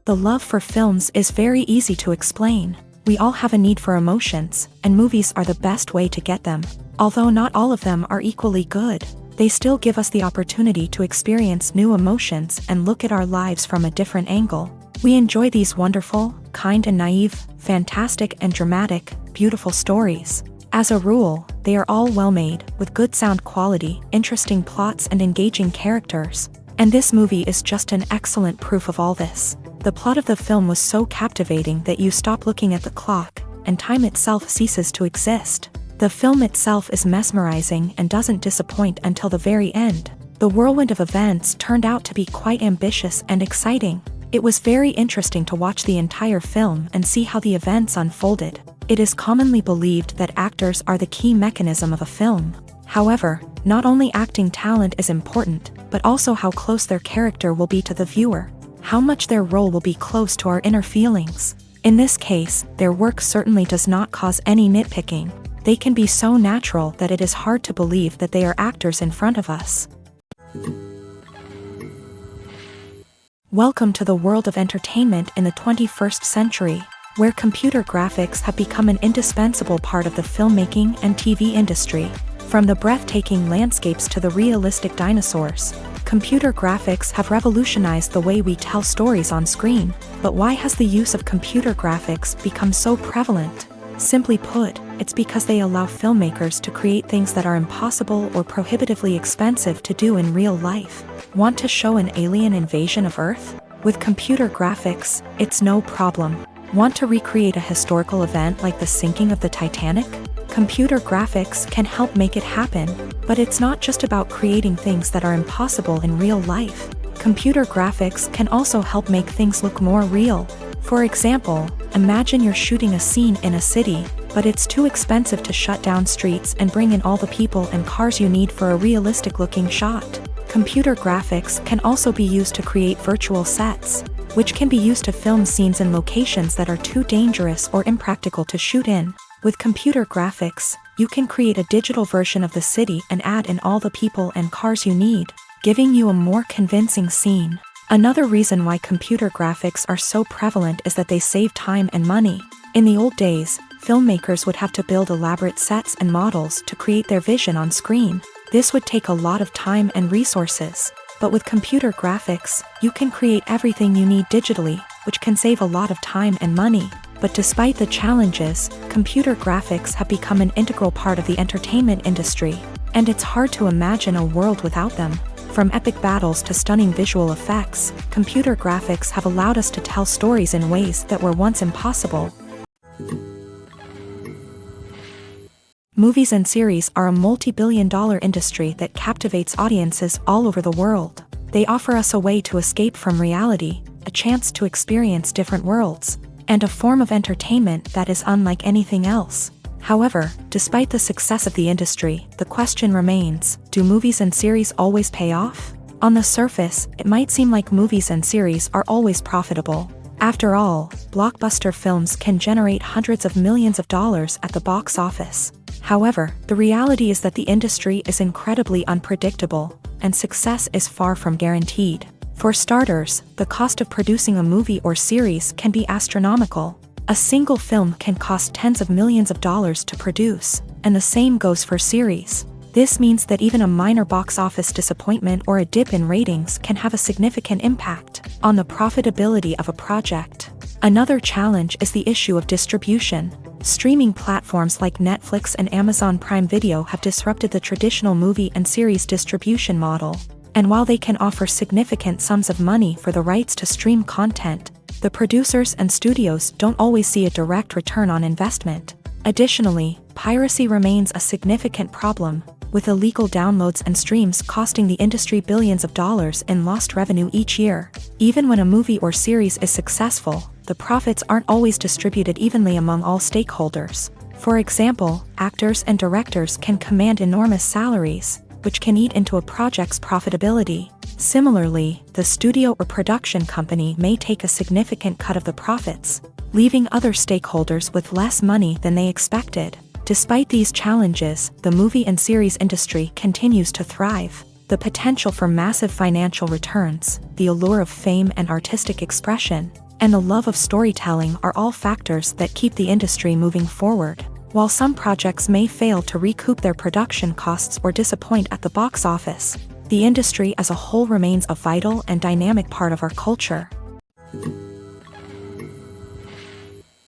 The love for films is very easy to explain. We all have a need for emotions, and movies are the best way to get them. Although not all of them are equally good, they still give us the opportunity to experience new emotions and look at our lives from a different angle. We enjoy these wonderful, kind and naive, fantastic and dramatic, beautiful stories. As a rule, they are all well-made, with good sound quality, interesting plots and engaging characters. And this movie is just an excellent proof of all this. The plot of the film was so captivating that you stop looking at the clock, and time itself ceases to exist. The film itself is mesmerizing and doesn't disappoint until the very end. The whirlwind of events turned out to be quite ambitious and exciting. It was very interesting to watch the entire film and see how the events unfolded. It is commonly believed that actors are the key mechanism of a film. However, not only acting talent is important, but also how close their character will be to the viewer. How much their role will be close to our inner feelings. In this case, their work certainly does not cause any nitpicking. They can be so natural that it is hard to believe that they are actors in front of us. Welcome to the world of entertainment in the 21st century, where computer graphics have become an indispensable part of the filmmaking and TV industry. From the breathtaking landscapes to the realistic dinosaurs, computer graphics have revolutionized the way we tell stories on screen. But why has the use of computer graphics become so prevalent? Simply put, it's because they allow filmmakers to create things that are impossible or prohibitively expensive to do in real life. Want to show an alien invasion of Earth? With computer graphics, it's no problem. Want to recreate a historical event like the sinking of the Titanic? Computer graphics can help make it happen, but it's not just about creating things that are impossible in real life. Computer graphics can also help make things look more real. For example, imagine you're shooting a scene in a city, but it's too expensive to shut down streets and bring in all the people and cars you need for a realistic-looking shot. Computer graphics can also be used to create virtual sets, which can be used to film scenes in locations that are too dangerous or impractical to shoot in. With computer graphics, you can create a digital version of the city and add in all the people and cars you need, giving you a more convincing scene. Another reason why computer graphics are so prevalent is that they save time and money. In the old days, filmmakers would have to build elaborate sets and models to create their vision on screen. This would take a lot of time and resources. But with computer graphics, you can create everything you need digitally, which can save a lot of time and money. But despite the challenges, computer graphics have become an integral part of the entertainment industry, and it's hard to imagine a world without them. From epic battles to stunning visual effects, computer graphics have allowed us to tell stories in ways that were once impossible. Movies and series are a multi-billion-dollar industry that captivates audiences all over the world. They offer us a way to escape from reality, a chance to experience different worlds, and a form of entertainment that is unlike anything else. However, despite the success of the industry, the question remains, do movies and series always pay off? On the surface, it might seem like movies and series are always profitable. After all, blockbuster films can generate hundreds of millions of dollars at the box office. However, the reality is that the industry is incredibly unpredictable, and success is far from guaranteed. For starters, the cost of producing a movie or series can be astronomical. A single film can cost tens of millions of dollars to produce, and the same goes for series. This means that even a minor box office disappointment or a dip in ratings can have a significant impact on the profitability of a project. Another challenge is the issue of distribution. Streaming platforms like Netflix and Amazon Prime Video have disrupted the traditional movie and series distribution model. And while they can offer significant sums of money for the rights to stream content, the producers and studios don't always see a direct return on investment. Additionally, piracy remains a significant problem, with illegal downloads and streams costing the industry billions of dollars in lost revenue each year. Even when a movie or series is successful, the profits aren't always distributed evenly among all stakeholders. For example, actors and directors can command enormous salaries, which can eat into a project's profitability. Similarly, the studio or production company may take a significant cut of the profits, leaving other stakeholders with less money than they expected. Despite these challenges, the movie and series industry continues to thrive. The potential for massive financial returns, the allure of fame and artistic expression, and the love of storytelling are all factors that keep the industry moving forward. While some projects may fail to recoup their production costs or disappoint at the box office, the industry as a whole remains a vital and dynamic part of our culture.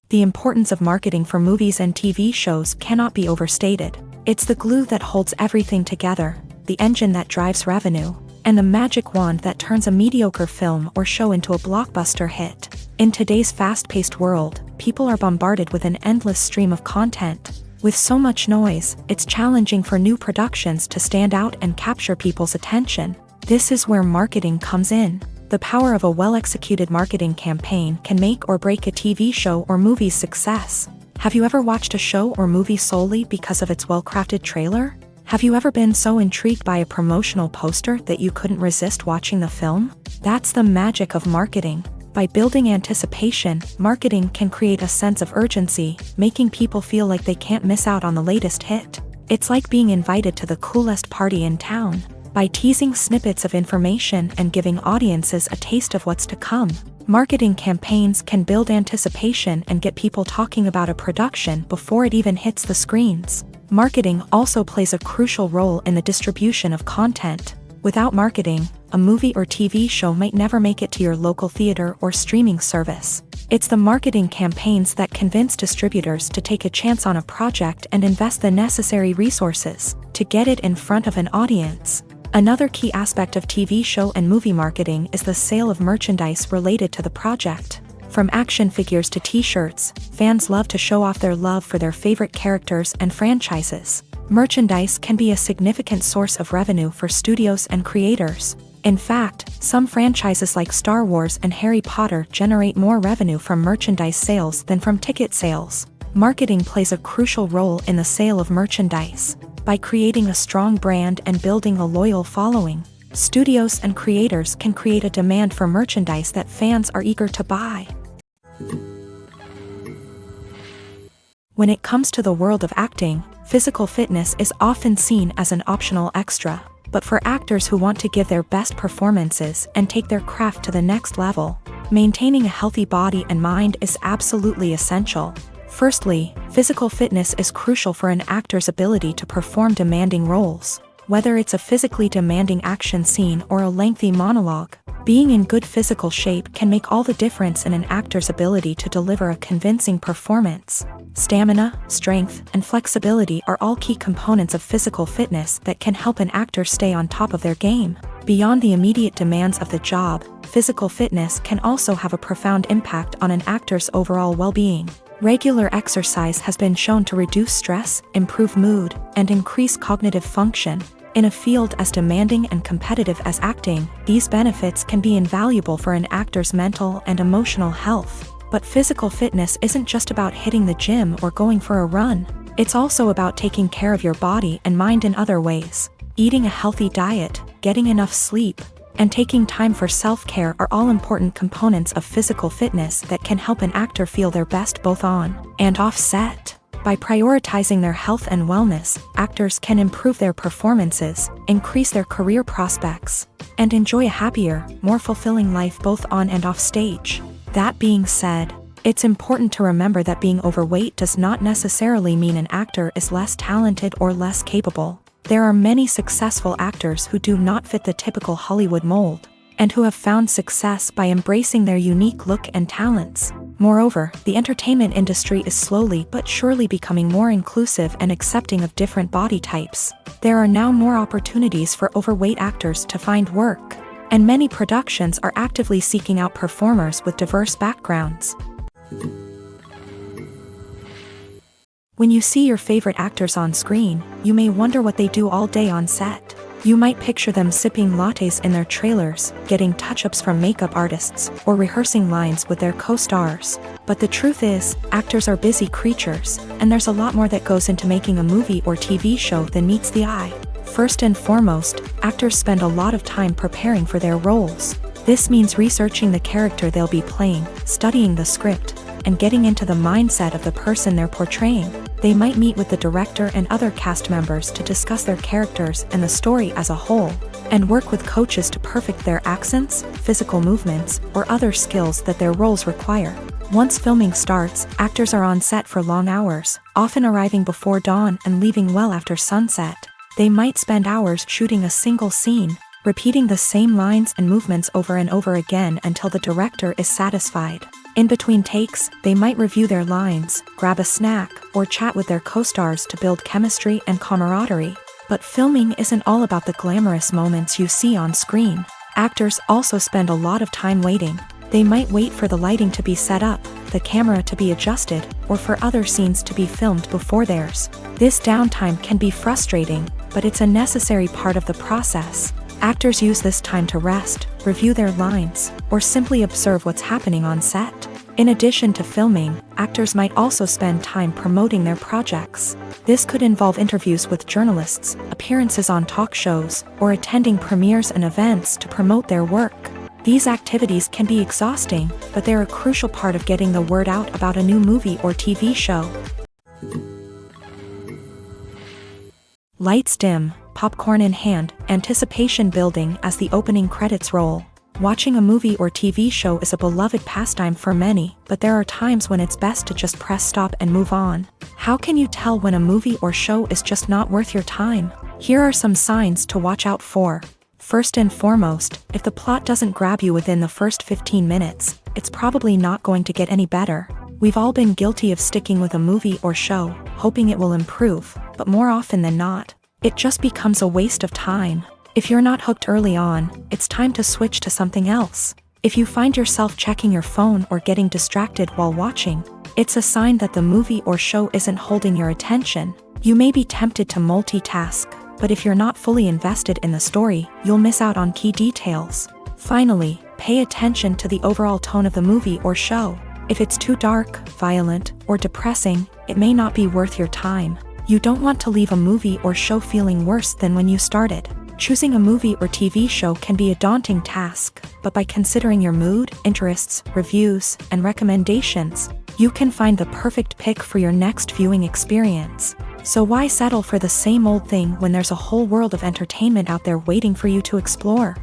The importance of marketing for movies and TV shows cannot be overstated. It's the glue that holds everything together, the engine that drives revenue, and the magic wand that turns a mediocre film or show into a blockbuster hit. In today's fast-paced world, people are bombarded with an endless stream of content. With so much noise, it's challenging for new productions to stand out and capture people's attention. This is where marketing comes in. The power of a well-executed marketing campaign can make or break a TV show or movie's success. Have you ever watched a show or movie solely because of its well-crafted trailer? Have you ever been so intrigued by a promotional poster that you couldn't resist watching the film? That's the magic of marketing. By building anticipation, marketing can create a sense of urgency, making people feel like they can't miss out on the latest hit. It's like being invited to the coolest party in town. By teasing snippets of information and giving audiences a taste of what's to come, marketing campaigns can build anticipation and get people talking about a production before it even hits the screens. Marketing also plays a crucial role in the distribution of content. Without marketing, a movie or TV show might never make it to your local theater or streaming service. It's the marketing campaigns that convince distributors to take a chance on a project and invest the necessary resources to get it in front of an audience. Another key aspect of TV show and movie marketing is the sale of merchandise related to the project. From action figures to t-shirts, fans love to show off their love for their favorite characters and franchises. Merchandise can be a significant source of revenue for studios and creators. In fact, some franchises like Star Wars and Harry Potter generate more revenue from merchandise sales than from ticket sales. Marketing plays a crucial role in the sale of merchandise. By creating a strong brand and building a loyal following, studios and creators can create a demand for merchandise that fans are eager to buy. When it comes to the world of acting, physical fitness is often seen as an optional extra. But for actors who want to give their best performances and take their craft to the next level, maintaining a healthy body and mind is absolutely essential. Firstly, physical fitness is crucial for an actor's ability to perform demanding roles. Whether it's a physically demanding action scene or a lengthy monologue, being in good physical shape can make all the difference in an actor's ability to deliver a convincing performance. Stamina, strength, and flexibility are all key components of physical fitness that can help an actor stay on top of their game. Beyond the immediate demands of the job, physical fitness can also have a profound impact on an actor's overall well-being. Regular exercise has been shown to reduce stress, improve mood, and increase cognitive function. In a field as demanding and competitive as acting, these benefits can be invaluable for an actor's mental and emotional health. But physical fitness isn't just about hitting the gym or going for a run. It's also about taking care of your body and mind in other ways. Eating a healthy diet, getting enough sleep, and taking time for self-care are all important components of physical fitness that can help an actor feel their best both on and off set. By prioritizing their health and wellness, actors can improve their performances, increase their career prospects, and enjoy a happier, more fulfilling life both on and off stage. That being said, it's important to remember that being overweight does not necessarily mean an actor is less talented or less capable. There are many successful actors who do not fit the typical Hollywood mold, and who have found success by embracing their unique look and talents. Moreover, the entertainment industry is slowly but surely becoming more inclusive and accepting of different body types. There are now more opportunities for overweight actors to find work, and many productions are actively seeking out performers with diverse backgrounds. When you see your favorite actors on screen, you may wonder what they do all day on set. You might picture them sipping lattes in their trailers, getting touch-ups from makeup artists, or rehearsing lines with their co-stars. But the truth is, actors are busy creatures, and there's a lot more that goes into making a movie or TV show than meets the eye. First and foremost, actors spend a lot of time preparing for their roles. This means researching the character they'll be playing, studying the script, and getting into the mindset of the person they're portraying. They might meet with the director and other cast members to discuss their characters and the story as a whole. and work with coaches to perfect their accents, physical movements, or other skills that their roles require. Once filming starts, actors are on set for long hours, often arriving before dawn and leaving well after sunset. They might spend hours shooting a single scene, repeating the same lines and movements over and over again until the director is satisfied. In between takes, they might review their lines, grab a snack, or chat with their co-stars to build chemistry and camaraderie. But filming isn't all about the glamorous moments you see on screen. Actors also spend a lot of time waiting. They might wait for the lighting to be set up, the camera to be adjusted, or for other scenes to be filmed before theirs. This downtime can be frustrating, but it's a necessary part of the process. Actors use this time to rest, review their lines, or simply observe what's happening on set. In addition to filming, actors might also spend time promoting their projects. This could involve interviews with journalists, appearances on talk shows, or attending premieres and events to promote their work. These activities can be exhausting, but they're a crucial part of getting the word out about a new movie or TV show. Lights dim, popcorn in hand, anticipation building as the opening credits roll. Watching a movie or TV show is a beloved pastime for many, but there are times when it's best to just press stop and move on. How can you tell when a movie or show is just not worth your time? Here are some signs to watch out for. First and foremost, if the plot doesn't grab you within the first 15 minutes, it's probably not going to get any better. We've all been guilty of sticking with a movie or show, hoping it will improve, but more often than not, it just becomes a waste of time. If you're not hooked early on, it's time to switch to something else. If you find yourself checking your phone or getting distracted while watching, it's a sign that the movie or show isn't holding your attention. You may be tempted to multitask, but if you're not fully invested in the story, you'll miss out on key details. Finally, pay attention to the overall tone of the movie or show. If it's too dark, violent, or depressing, it may not be worth your time. You don't want to leave a movie or show feeling worse than when you started. Choosing a movie or TV show can be a daunting task, but by considering your mood, interests, reviews, and recommendations, you can find the perfect pick for your next viewing experience. So why settle for the same old thing when there's a whole world of entertainment out there waiting for you to explore?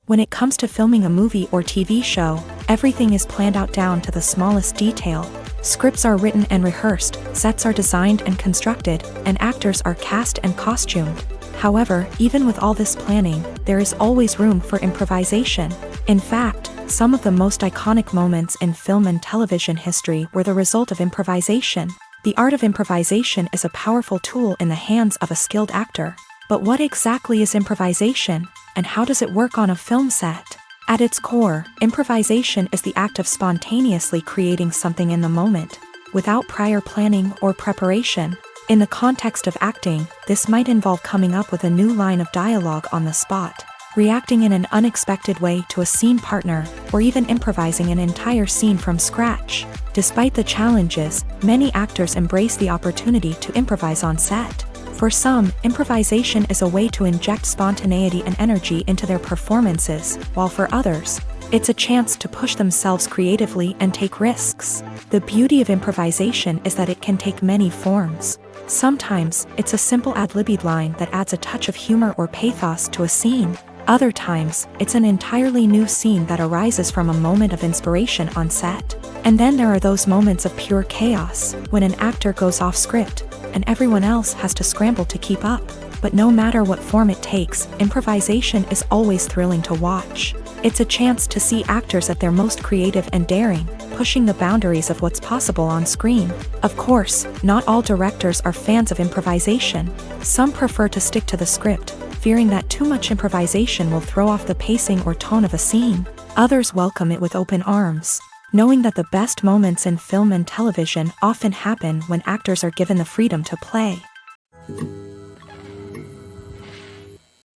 When it comes to filming a movie or TV show, everything is planned out down to the smallest detail. Scripts are written and rehearsed, sets are designed and constructed, and actors are cast and costumed. However, even with all this planning, there is always room for improvisation. In fact, some of the most iconic moments in film and television history were the result of improvisation. The art of improvisation is a powerful tool in the hands of a skilled actor. But what exactly is improvisation, and how does it work on a film set? At its core, improvisation is the act of spontaneously creating something in the moment, without prior planning or preparation. In the context of acting, this might involve coming up with a new line of dialogue on the spot, reacting in an unexpected way to a scene partner, or even improvising an entire scene from scratch. Despite the challenges, many actors embrace the opportunity to improvise on set. For some, improvisation is a way to inject spontaneity and energy into their performances, while for others, it's a chance to push themselves creatively and take risks. The beauty of improvisation is that it can take many forms. Sometimes, it's a simple ad-libbed line that adds a touch of humor or pathos to a scene. Other times, it's an entirely new scene that arises from a moment of inspiration on set. And then there are those moments of pure chaos, when an actor goes off script, and everyone else has to scramble to keep up. But no matter what form it takes, improvisation is always thrilling to watch. It's a chance to see actors at their most creative and daring, pushing the boundaries of what's possible on screen. Of course, not all directors are fans of improvisation. Some prefer to stick to the script, fearing that too much improvisation will throw off the pacing or tone of a scene. Others welcome it with open arms, knowing that the best moments in film and television often happen when actors are given the freedom to play.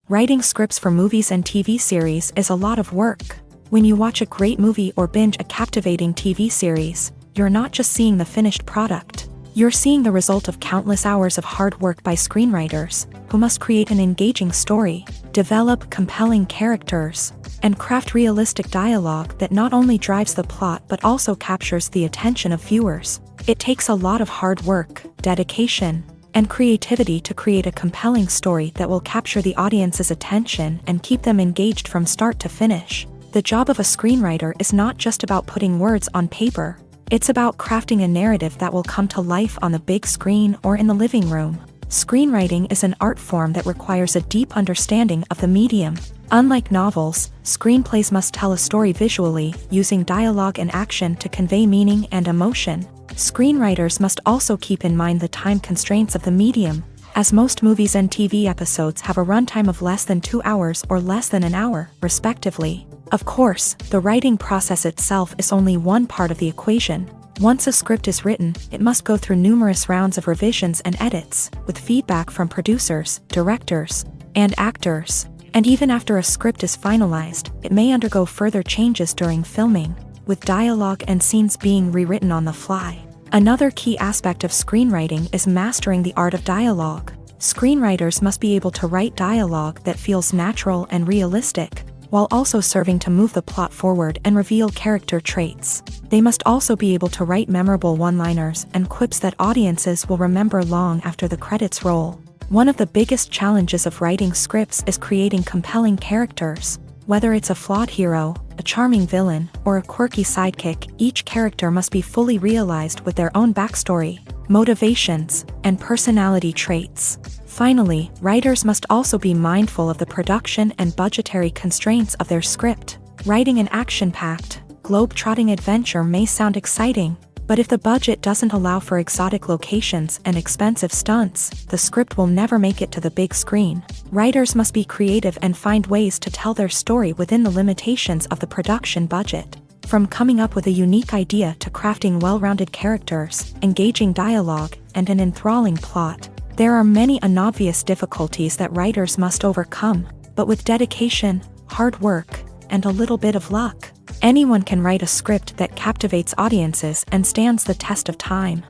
Writing scripts for movies and TV series is a lot of work. When you watch a great movie or binge a captivating TV series, you're not just seeing the finished product. You're seeing the result of countless hours of hard work by screenwriters, who must create an engaging story, develop compelling characters, and craft realistic dialogue that not only drives the plot but also captures the attention of viewers. It takes a lot of hard work, dedication, and creativity to create a compelling story that will capture the audience's attention and keep them engaged from start to finish. The job of a screenwriter is not just about putting words on paper. It's about crafting a narrative that will come to life on the big screen or in the living room. Screenwriting is an art form that requires a deep understanding of the medium. Unlike novels, screenplays must tell a story visually, using dialogue and action to convey meaning and emotion. Screenwriters must also keep in mind the time constraints of the medium, as most movies and TV episodes have a runtime of less than 2 hours or less than an hour, respectively. Of course, the writing process itself is only one part of the equation. Once a script is written, it must go through numerous rounds of revisions and edits, with feedback from producers, directors, and actors. And even after a script is finalized, it may undergo further changes during filming, with dialogue and scenes being rewritten on the fly. Another key aspect of screenwriting is mastering the art of dialogue. Screenwriters must be able to write dialogue that feels natural and realistic, while also serving to move the plot forward and reveal character traits. They must also be able to write memorable one-liners and quips that audiences will remember long after the credits roll. One of the biggest challenges of writing scripts is creating compelling characters. Whether it's a flawed hero, a charming villain, or a quirky sidekick, each character must be fully realized with their own backstory, motivations, and personality traits. Finally, writers must also be mindful of the production and budgetary constraints of their script. Writing an action-packed, globe-trotting adventure may sound exciting, but if the budget doesn't allow for exotic locations and expensive stunts, the script will never make it to the big screen. Writers must be creative and find ways to tell their story within the limitations of the production budget. From coming up with a unique idea to crafting well-rounded characters, engaging dialogue, and an enthralling plot, there are many unobvious difficulties that writers must overcome, but with dedication, hard work, and a little bit of luck, anyone can write a script that captivates audiences and stands the test of time.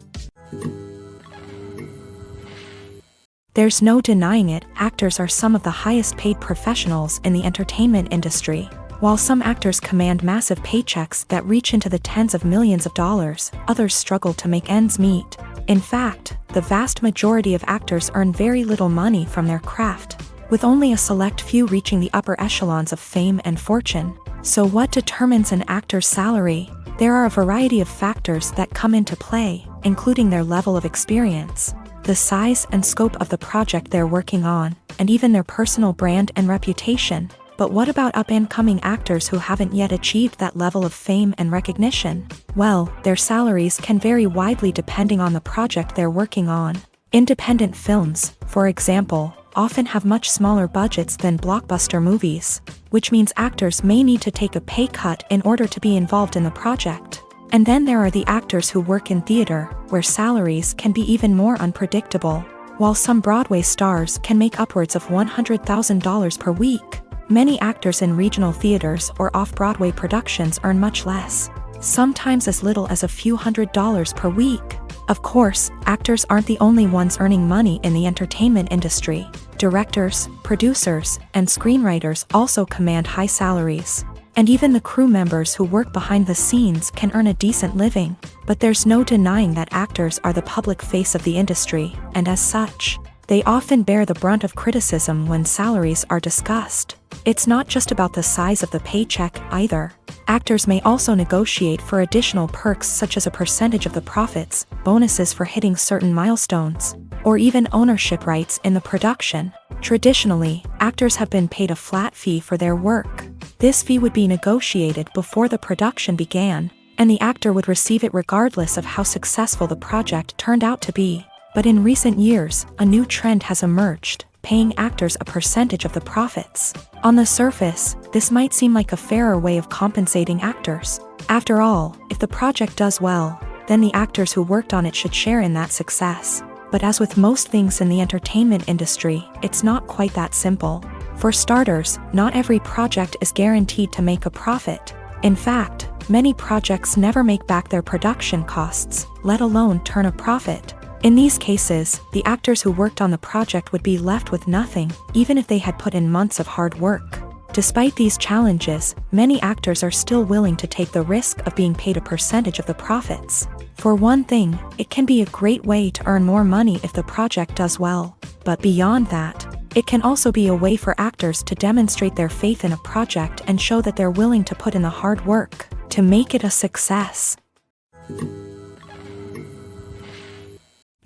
There's no denying it, actors are some of the highest paid professionals in the entertainment industry. While some actors command massive paychecks that reach into the tens of millions of dollars, others struggle to make ends meet. In fact, the vast majority of actors earn very little money from their craft, with only a select few reaching the upper echelons of fame and fortune. So what determines an actor's salary? There are a variety of factors that come into play, including their level of experience, the size and scope of the project they're working on, and even their personal brand and reputation. But what about up-and-coming actors who haven't yet achieved that level of fame and recognition? Well, their salaries can vary widely depending on the project they're working on. Independent films, for example, often have much smaller budgets than blockbuster movies, which means actors may need to take a pay cut in order to be involved in the project. And then there are the actors who work in theater, where salaries can be even more unpredictable. While some Broadway stars can make upwards of $100,000 per week, many actors in regional theaters or off-Broadway productions earn much less, sometimes as little as a few $100s per week. Of course, actors aren't the only ones earning money in the entertainment industry. Directors, producers, and screenwriters also command high salaries. And even the crew members who work behind the scenes can earn a decent living. But there's no denying that actors are the public face of the industry, and as such, they often bear the brunt of criticism when salaries are discussed. It's not just about the size of the paycheck, either. Actors may also negotiate for additional perks such as a percentage of the profits, bonuses for hitting certain milestones, or even ownership rights in the production. Traditionally, actors have been paid a flat fee for their work. This fee would be negotiated before the production began, and the actor would receive it regardless of how successful the project turned out to be. But in recent years, a new trend has emerged, paying actors a percentage of the profits. On the surface, this might seem like a fairer way of compensating actors. After all, if the project does well, then the actors who worked on it should share in that success. But as with most things in the entertainment industry, it's not quite that simple. For starters, not every project is guaranteed to make a profit. In fact, many projects never make back their production costs, let alone turn a profit. In these cases, the actors who worked on the project would be left with nothing, even if they had put in months of hard work. Despite these challenges, many actors are still willing to take the risk of being paid a percentage of the profits. For one thing, it can be a great way to earn more money if the project does well. But beyond that, it can also be a way for actors to demonstrate their faith in a project and show that they're willing to put in the hard work to make it a success.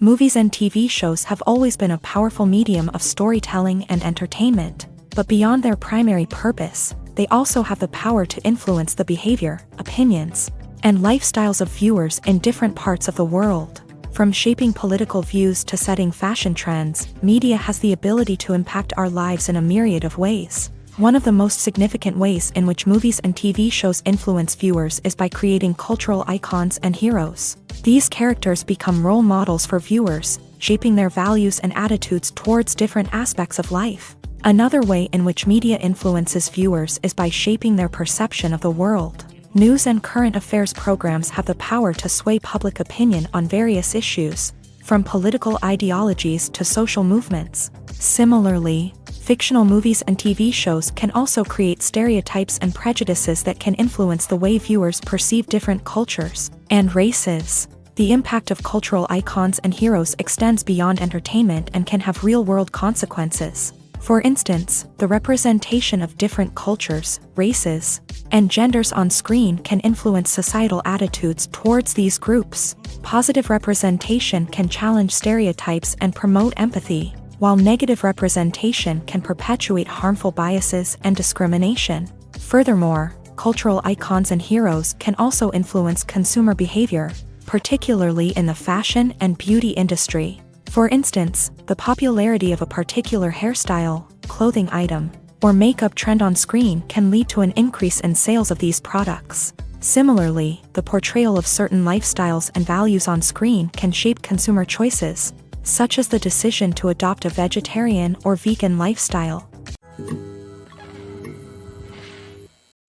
Movies and TV shows have always been a powerful medium of storytelling and entertainment, but beyond their primary purpose, they also have the power to influence the behavior, opinions, and lifestyles of viewers in different parts of the world. From shaping political views to setting fashion trends, media has the ability to impact our lives in a myriad of ways. One of the most significant ways in which movies and TV shows influence viewers is by creating cultural icons and heroes. These characters become role models for viewers, shaping their values and attitudes towards different aspects of life. Another way in which media influences viewers is by shaping their perception of the world. News and current affairs programs have the power to sway public opinion on various issues, from political ideologies to social movements. Similarly, fictional movies and TV shows can also create stereotypes and prejudices that can influence the way viewers perceive different cultures and races. The impact of cultural icons and heroes extends beyond entertainment and can have real-world consequences. For instance, the representation of different cultures, races, and genders on screen can influence societal attitudes towards these groups. Positive representation can challenge stereotypes and promote empathy, while negative representation can perpetuate harmful biases and discrimination. Furthermore, cultural icons and heroes can also influence consumer behavior, particularly in the fashion and beauty industry. For instance, the popularity of a particular hairstyle, clothing item, or makeup trend on screen can lead to an increase in sales of these products. Similarly, the portrayal of certain lifestyles and values on screen can shape consumer choices, such as the decision to adopt a vegetarian or vegan lifestyle.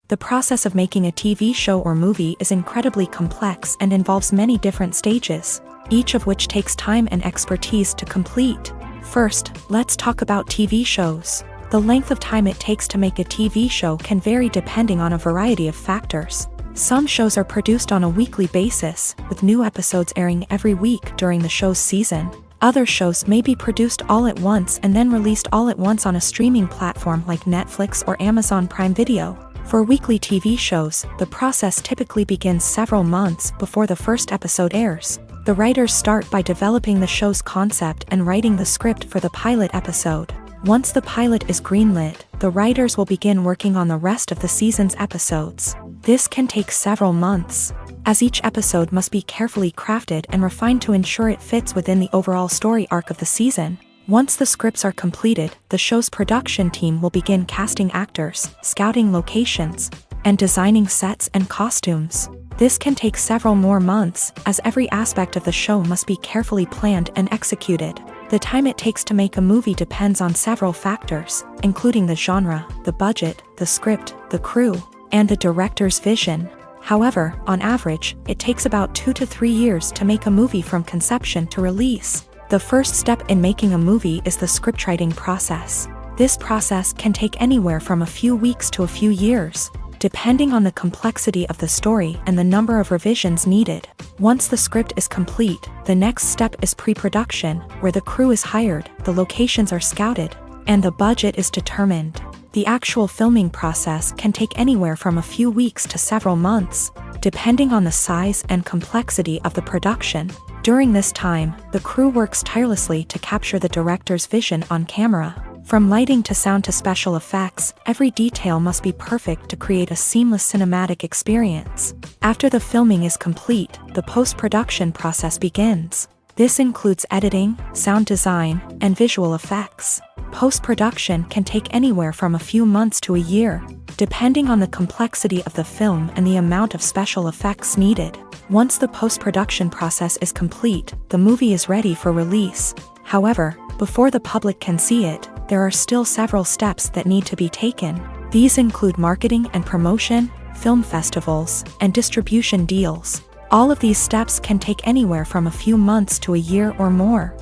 The process of making a TV show or movie is incredibly complex and involves many different stages, each of which takes time and expertise to complete. First, let's talk about TV shows. The length of time it takes to make a TV show can vary depending on a variety of factors. Some shows are produced on a weekly basis, with new episodes airing every week during the show's season. Other shows may be produced all at once and then released all at once on a streaming platform like Netflix or Amazon Prime Video. For weekly TV shows, the process typically begins several months before the first episode airs. The writers start by developing the show's concept and writing the script for the pilot episode. Once the pilot is greenlit, the writers will begin working on the rest of the season's episodes. This can take several months, as each episode must be carefully crafted and refined to ensure it fits within the overall story arc of the season. Once the scripts are completed, the show's production team will begin casting actors, scouting locations, and designing sets and costumes. This can take several more months, as every aspect of the show must be carefully planned and executed. The time it takes to make a movie depends on several factors, including the genre, the budget, the script, the crew, and the director's vision. However, on average, it takes about 2 to 3 years to make a movie from conception to release. The first step in making a movie is the scriptwriting process. This process can take anywhere from a few weeks to a few years, depending on the complexity of the story and the number of revisions needed. Once the script is complete, the next step is pre-production, where the crew is hired, the locations are scouted, and the budget is determined. The actual filming process can take anywhere from a few weeks to several months, depending on the size and complexity of the production. During this time, the crew works tirelessly to capture the director's vision on camera. From lighting to sound to special effects, every detail must be perfect to create a seamless cinematic experience. After the filming is complete, the post-production process begins. This includes editing, sound design, and visual effects. Post-production can take anywhere from a few months to a year, depending on the complexity of the film and the amount of special effects needed. Once the post-production process is complete, the movie is ready for release. However, before the public can see it, there are still several steps that need to be taken. These include marketing and promotion, film festivals, and distribution deals. All of these steps can take anywhere from a few months to a year or more.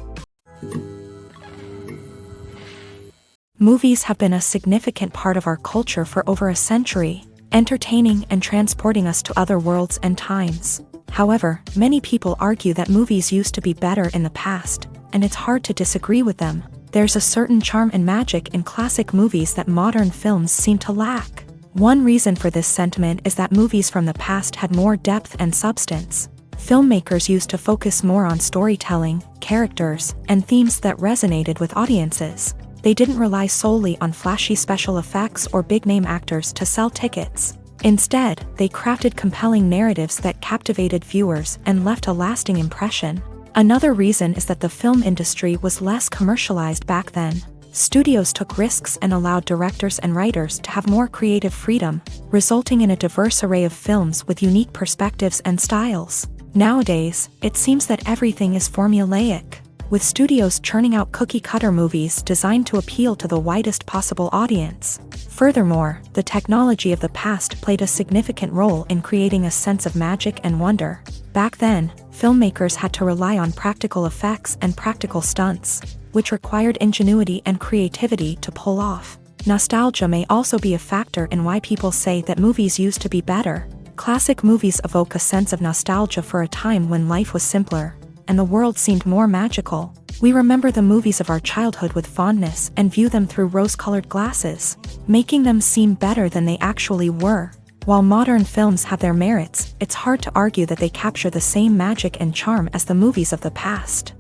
Movies have been a significant part of our culture for over a century, entertaining and transporting us to other worlds and times. However, many people argue that movies used to be better in the past, and it's hard to disagree with them. There's a certain charm and magic in classic movies that modern films seem to lack. One reason for this sentiment is that movies from the past had more depth and substance. Filmmakers used to focus more on storytelling, characters, and themes that resonated with audiences. They didn't rely solely on flashy special effects or big-name actors to sell tickets. Instead, they crafted compelling narratives that captivated viewers and left a lasting impression. Another reason is that the film industry was less commercialized back then. Studios took risks and allowed directors and writers to have more creative freedom, resulting in a diverse array of films with unique perspectives and styles. Nowadays, it seems that everything is formulaic, with studios churning out cookie-cutter movies designed to appeal to the widest possible audience. Furthermore, the technology of the past played a significant role in creating a sense of magic and wonder. Back then, filmmakers had to rely on practical effects and practical stunts, which required ingenuity and creativity to pull off. Nostalgia may also be a factor in why people say that movies used to be better. Classic movies evoke a sense of nostalgia for a time when life was simpler, and the world seemed more magical. We remember the movies of our childhood with fondness and view them through rose-colored glasses, making them seem better than they actually were. While modern films have their merits, it's hard to argue that they capture the same magic and charm as the movies of the past.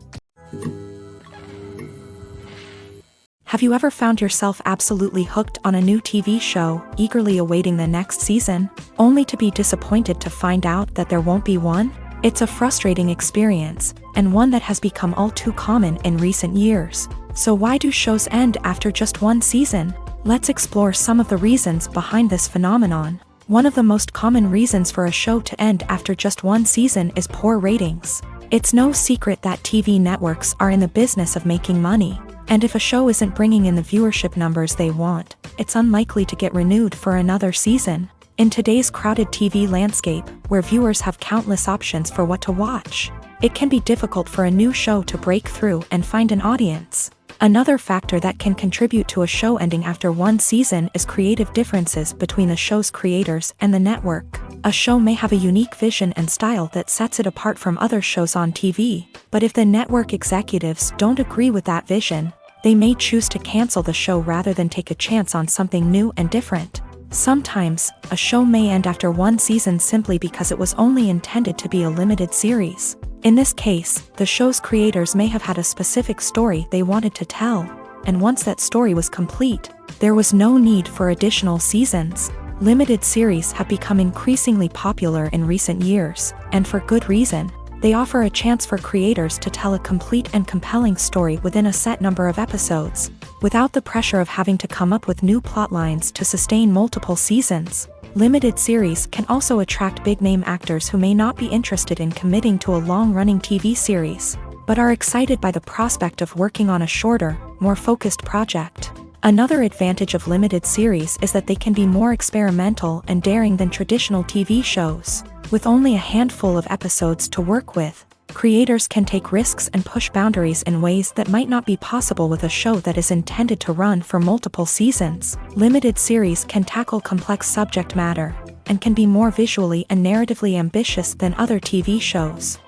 Have you ever found yourself absolutely hooked on a new TV show, eagerly awaiting the next season, only to be disappointed to find out that there won't be one? It's a frustrating experience, and one that has become all too common in recent years. So why do shows end after just one season? Let's explore some of the reasons behind this phenomenon. One of the most common reasons for a show to end after just one season is poor ratings. It's no secret that TV networks are in the business of making money. And if a show isn't bringing in the viewership numbers they want, it's unlikely to get renewed for another season. In today's crowded TV landscape, where viewers have countless options for what to watch, it can be difficult for a new show to break through and find an audience. Another factor that can contribute to a show ending after one season is creative differences between the show's creators and the network. A show may have a unique vision and style that sets it apart from other shows on TV, but if the network executives don't agree with that vision, they may choose to cancel the show rather than take a chance on something new and different. Sometimes, a show may end after one season simply because it was only intended to be a limited series. In this case, the show's creators may have had a specific story they wanted to tell, and once that story was complete, there was no need for additional seasons. Limited series have become increasingly popular in recent years, and for good reason. They offer a chance for creators to tell a complete and compelling story within a set number of episodes, without the pressure of having to come up with new plotlines to sustain multiple seasons. Limited series can also attract big-name actors who may not be interested in committing to a long-running TV series, but are excited by the prospect of working on a shorter, more focused project. Another advantage of limited series is that they can be more experimental and daring than traditional TV shows. With only a handful of episodes to work with, creators can take risks and push boundaries in ways that might not be possible with a show that is intended to run for multiple seasons. Limited series can tackle complex subject matter, and can be more visually and narratively ambitious than other TV shows.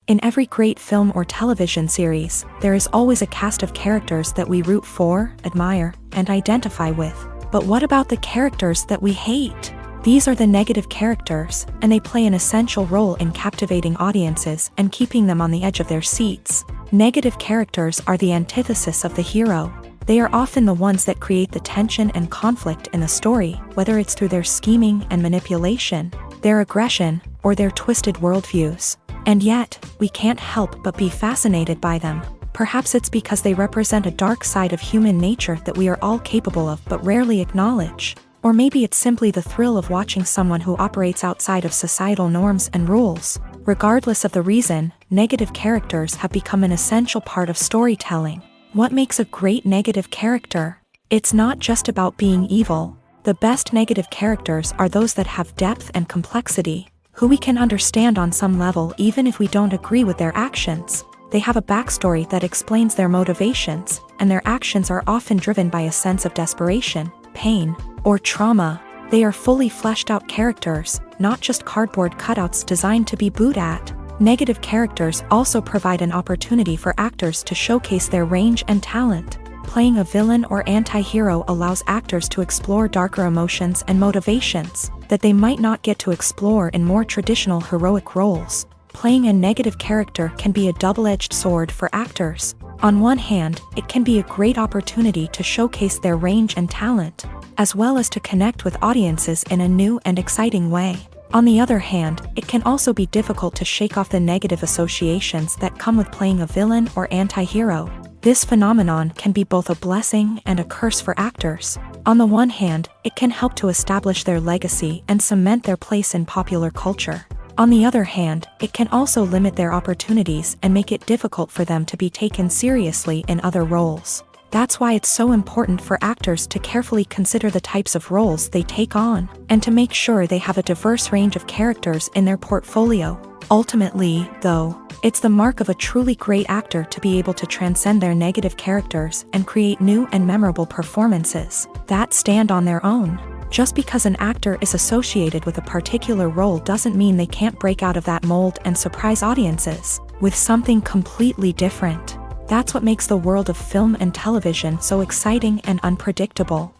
In every great film or television series, there is always a cast of characters that we root for, admire, and identify with. But what about the characters that we hate? These are the negative characters, and they play an essential role in captivating audiences and keeping them on the edge of their seats. Negative characters are the antithesis of the hero. They are often the ones that create the tension and conflict in the story, whether it's through their scheming and manipulation, their aggression, or their twisted worldviews. And yet, we can't help but be fascinated by them. Perhaps it's because they represent a dark side of human nature that we are all capable of but rarely acknowledge. Or maybe it's simply the thrill of watching someone who operates outside of societal norms and rules. Regardless of the reason, negative characters have become an essential part of storytelling. What makes a great negative character? It's not just about being evil. The best negative characters are those that have depth and complexity, who we can understand on some level even if we don't agree with their actions. They have a backstory that explains their motivations, and their actions are often driven by a sense of desperation, pain, or trauma. They are fully fleshed out characters, not just cardboard cutouts designed to be booed at. Negative characters also provide an opportunity for actors to showcase their range and talent. Playing a villain or anti-hero allows actors to explore darker emotions and motivations that they might not get to explore in more traditional heroic roles. Playing a negative character can be a double-edged sword for actors. On one hand, it can be a great opportunity to showcase their range and talent, as well as to connect with audiences in a new and exciting way. On the other hand, it can also be difficult to shake off the negative associations that come with playing a villain or anti-hero. This phenomenon can be both a blessing and a curse for actors. On the one hand, it can help to establish their legacy and cement their place in popular culture. On the other hand, it can also limit their opportunities and make it difficult for them to be taken seriously in other roles. That's why it's so important for actors to carefully consider the types of roles they take on, and to make sure they have a diverse range of characters in their portfolio. Ultimately, though, it's the mark of a truly great actor to be able to transcend their negative characters and create new and memorable performances that stand on their own. Just because an actor is associated with a particular role doesn't mean they can't break out of that mold and surprise audiences with something completely different. That's what makes the world of film and television so exciting and unpredictable.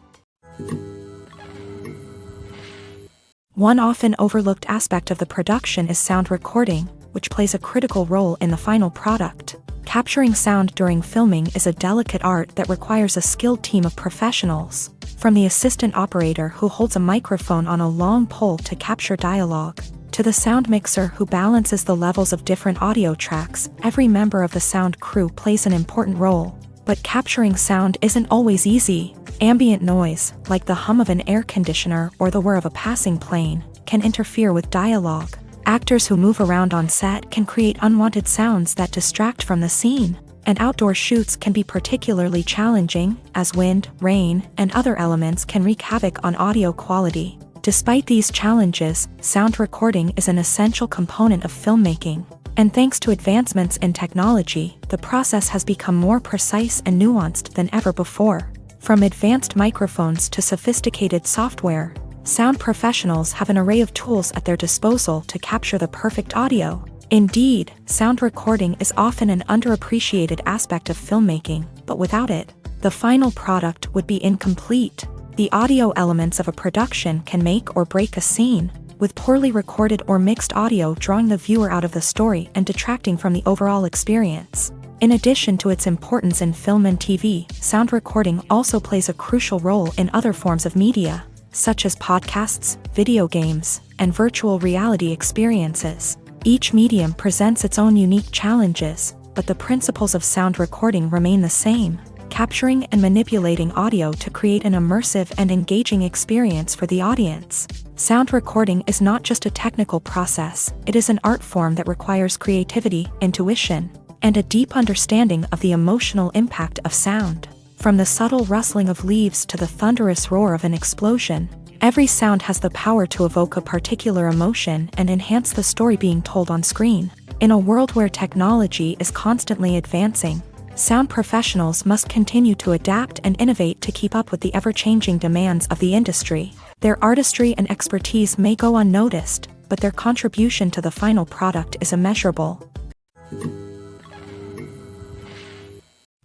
One often overlooked aspect of the production is sound recording, which plays a critical role in the final product. Capturing sound during filming is a delicate art that requires a skilled team of professionals. From the assistant operator who holds a microphone on a long pole to capture dialogue, to the sound mixer who balances the levels of different audio tracks, every member of the sound crew plays an important role. But capturing sound isn't always easy. Ambient noise, like the hum of an air conditioner or the whir of a passing plane, can interfere with dialogue. Actors who move around on set can create unwanted sounds that distract from the scene. And outdoor shoots can be particularly challenging, as wind, rain, and other elements can wreak havoc on audio quality. Despite these challenges, sound recording is an essential component of filmmaking. And thanks to advancements in technology, the process has become more precise and nuanced than ever before. From advanced microphones to sophisticated software, sound professionals have an array of tools at their disposal to capture the perfect audio. Indeed, sound recording is often an underappreciated aspect of filmmaking, but without it, the final product would be incomplete. The audio elements of a production can make or break a scene, with poorly recorded or mixed audio drawing the viewer out of the story and detracting from the overall experience. In addition to its importance in film and TV, sound recording also plays a crucial role in other forms of media, such as podcasts, video games, and virtual reality experiences. Each medium presents its own unique challenges, but the principles of sound recording remain the same: capturing and manipulating audio to create an immersive and engaging experience for the audience. Sound recording is not just a technical process, it is an art form that requires creativity, intuition, and a deep understanding of the emotional impact of sound. From the subtle rustling of leaves to the thunderous roar of an explosion, every sound has the power to evoke a particular emotion and enhance the story being told on screen. In a world where technology is constantly advancing, sound professionals must continue to adapt and innovate to keep up with the ever-changing demands of the industry. Their artistry and expertise may go unnoticed, but their contribution to the final product is immeasurable.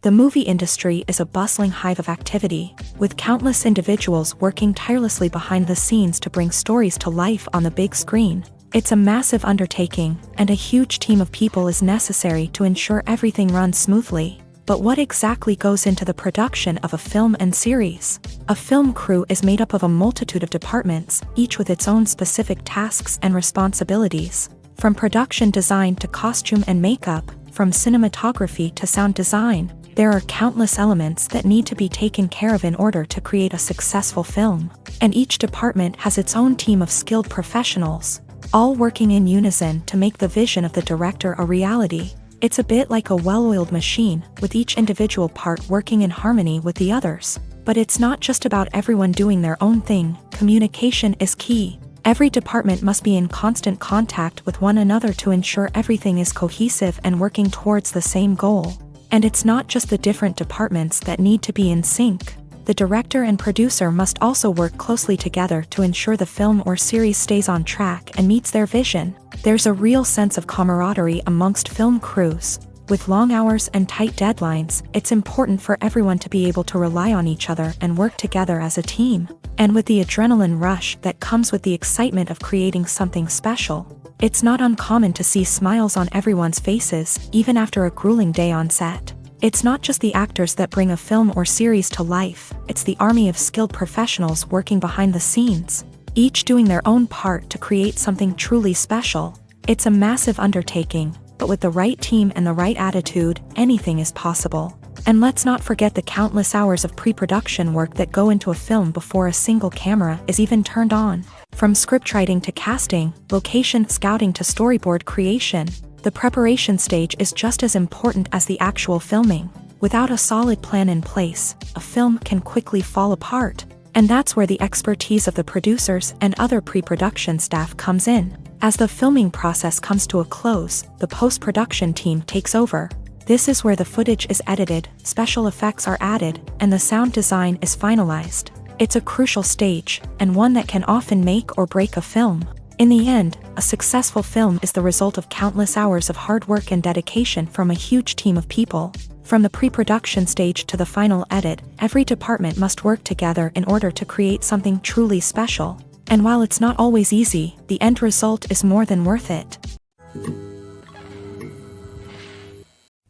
The movie industry is a bustling hive of activity, with countless individuals working tirelessly behind the scenes to bring stories to life on the big screen. It's a massive undertaking, and a huge team of people is necessary to ensure everything runs smoothly. But what exactly goes into the production of a film and series? A film crew is made up of a multitude of departments, each with its own specific tasks and responsibilities. From production design to costume and makeup, from cinematography to sound design, there are countless elements that need to be taken care of in order to create a successful film. And each department has its own team of skilled professionals, all working in unison to make the vision of the director a reality. It's a bit like a well-oiled machine, with each individual part working in harmony with the others. But it's not just about everyone doing their own thing. Communication is key. Every department must be in constant contact with one another to ensure everything is cohesive and working towards the same goal. And it's not just the different departments that need to be in sync. The director and producer must also work closely together to ensure the film or series stays on track and meets their vision. There's a real sense of camaraderie amongst film crews. With long hours and tight deadlines, it's important for everyone to be able to rely on each other and work together as a team. And with the adrenaline rush that comes with the excitement of creating something special, it's not uncommon to see smiles on everyone's faces, even after a grueling day on set. It's not just the actors that bring a film or series to life, it's the army of skilled professionals working behind the scenes, each doing their own part to create something truly special. It's a massive undertaking, but with the right team and the right attitude, anything is possible. And let's not forget the countless hours of pre-production work that go into a film before a single camera is even turned on. From scriptwriting to casting, location scouting to storyboard creation, the preparation stage is just as important as the actual filming. Without a solid plan in place, a film can quickly fall apart. And that's where the expertise of the producers and other pre-production staff comes in. As the filming process comes to a close, the post-production team takes over. This is where the footage is edited, special effects are added, and the sound design is finalized. It's a crucial stage, and one that can often make or break a film. In the end, a successful film is the result of countless hours of hard work and dedication from a huge team of people. From the pre-production stage to the final edit, every department must work together in order to create something truly special. And while it's not always easy, the end result is more than worth it.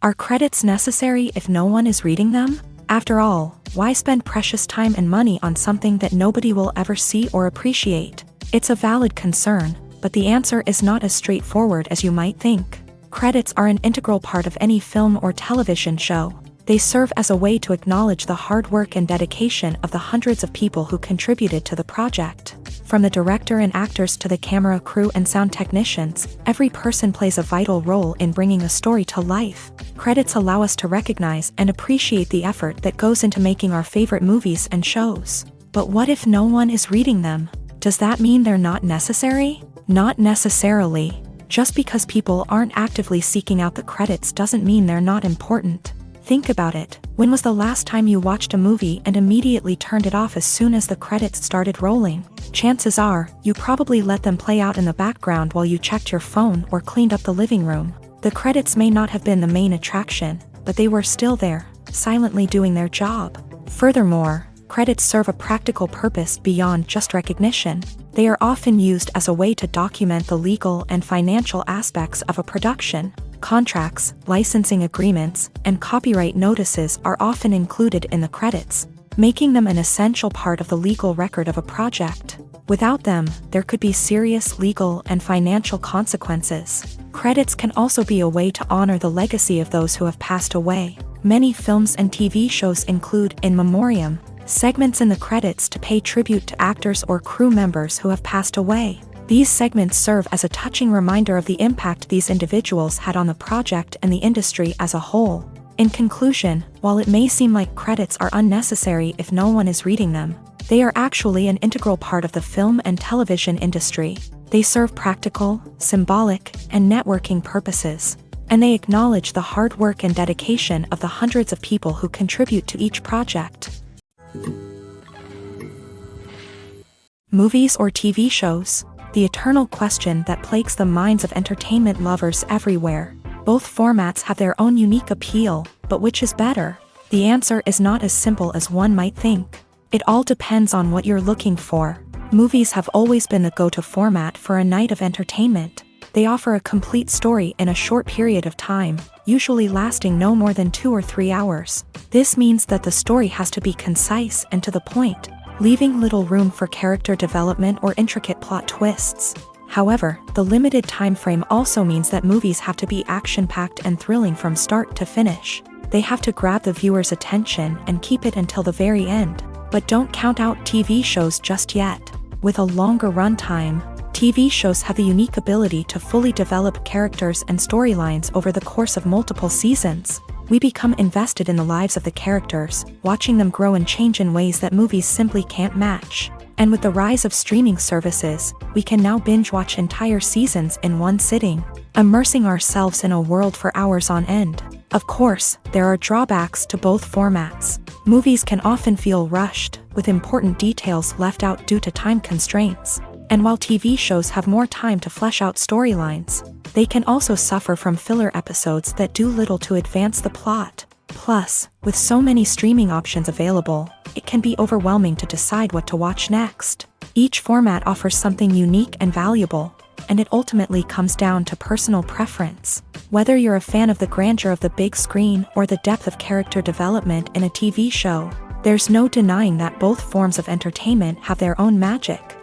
Are credits necessary if no one is reading them? After all, why spend precious time and money on something that nobody will ever see or appreciate? It's a valid concern, but the answer is not as straightforward as you might think. Credits are an integral part of any film or television show. They serve as a way to acknowledge the hard work and dedication of the hundreds of people who contributed to the project. From the director and actors to the camera crew and sound technicians, every person plays a vital role in bringing a story to life. Credits allow us to recognize and appreciate the effort that goes into making our favorite movies and shows. But what if no one is reading them? Does that mean they're not necessary? Not necessarily. Just because people aren't actively seeking out the credits doesn't mean they're not important. Think about it. When was the last time you watched a movie and immediately turned it off as soon as the credits started rolling? Chances are, you probably let them play out in the background while you checked your phone or cleaned up the living room. The credits may not have been the main attraction, but they were still there, silently doing their job. Furthermore, credits serve a practical purpose beyond just recognition. They are often used as a way to document the legal and financial aspects of a production. Contracts, licensing agreements, and copyright notices are often included in the credits, making them an essential part of the legal record of a project. Without them, there could be serious legal and financial consequences. Credits can also be a way to honor the legacy of those who have passed away. Many films and TV shows include in memoriam segments in the credits to pay tribute to actors or crew members who have passed away. These segments serve as a touching reminder of the impact these individuals had on the project and the industry as a whole. In conclusion, while it may seem like credits are unnecessary if no one is reading them, they are actually an integral part of the film and television industry. They serve practical, symbolic, and networking purposes, and they acknowledge the hard work and dedication of the hundreds of people who contribute to each project. Movies or TV shows? The eternal question that plagues the minds of entertainment lovers everywhere. Both formats have their own unique appeal, but which is better? The answer is not as simple as one might think. It all depends on what you're looking for. Movies have always been the go-to format for a night of entertainment. They offer a complete story in a short period of time, usually lasting no more than 2 or 3 hours. This means that the story has to be concise and to the point, leaving little room for character development or intricate plot twists. However, the limited time frame also means that movies have to be action-packed and thrilling from start to finish. They have to grab the viewer's attention and keep it until the very end. But don't count out TV shows just yet. With a longer runtime, TV shows have the unique ability to fully develop characters and storylines over the course of multiple seasons. We become invested in the lives of the characters, watching them grow and change in ways that movies simply can't match. And with the rise of streaming services, we can now binge-watch entire seasons in one sitting, immersing ourselves in a world for hours on end. Of course, there are drawbacks to both formats. Movies can often feel rushed, with important details left out due to time constraints. And while TV shows have more time to flesh out storylines, they can also suffer from filler episodes that do little to advance the plot. Plus, with so many streaming options available, it can be overwhelming to decide what to watch next. Each format offers something unique and valuable, and it ultimately comes down to personal preference. Whether you're a fan of the grandeur of the big screen or the depth of character development in a TV show, there's no denying that both forms of entertainment have their own magic.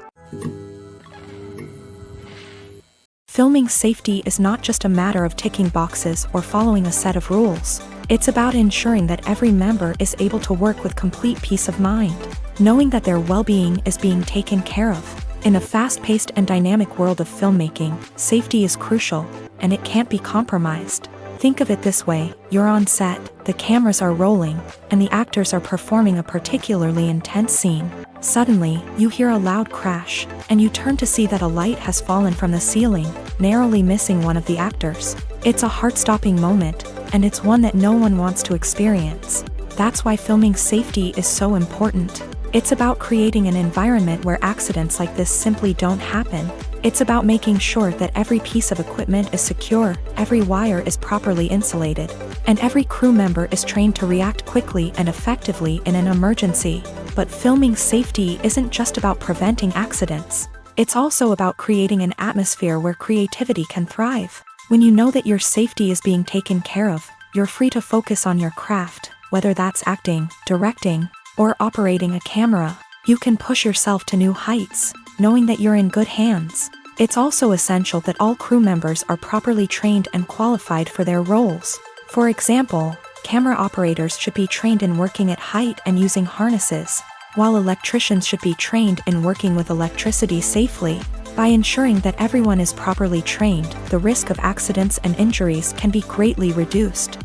Filming safety is not just a matter of ticking boxes or following a set of rules. It's about ensuring that every member is able to work with complete peace of mind, knowing that their well-being is being taken care of. In a fast-paced and dynamic world of filmmaking, safety is crucial, and it can't be compromised. Think of it this way: you're on set, the cameras are rolling, and the actors are performing a particularly intense scene. Suddenly, you hear a loud crash, and you turn to see that a light has fallen from the ceiling, narrowly missing one of the actors. It's a heart-stopping moment, and it's one that no one wants to experience. That's why filming safety is so important. It's about creating an environment where accidents like this simply don't happen. It's about making sure that every piece of equipment is secure, every wire is properly insulated, and every crew member is trained to react quickly and effectively in an emergency. But filming safety isn't just about preventing accidents. It's also about creating an atmosphere where creativity can thrive. When you know that your safety is being taken care of, you're free to focus on your craft, whether that's acting, directing, or operating a camera. You can push yourself to new heights, knowing that you're in good hands. It's also essential that all crew members are properly trained and qualified for their roles. For example, camera operators should be trained in working at height and using harnesses, while electricians should be trained in working with electricity safely. By ensuring that everyone is properly trained, the risk of accidents and injuries can be greatly reduced.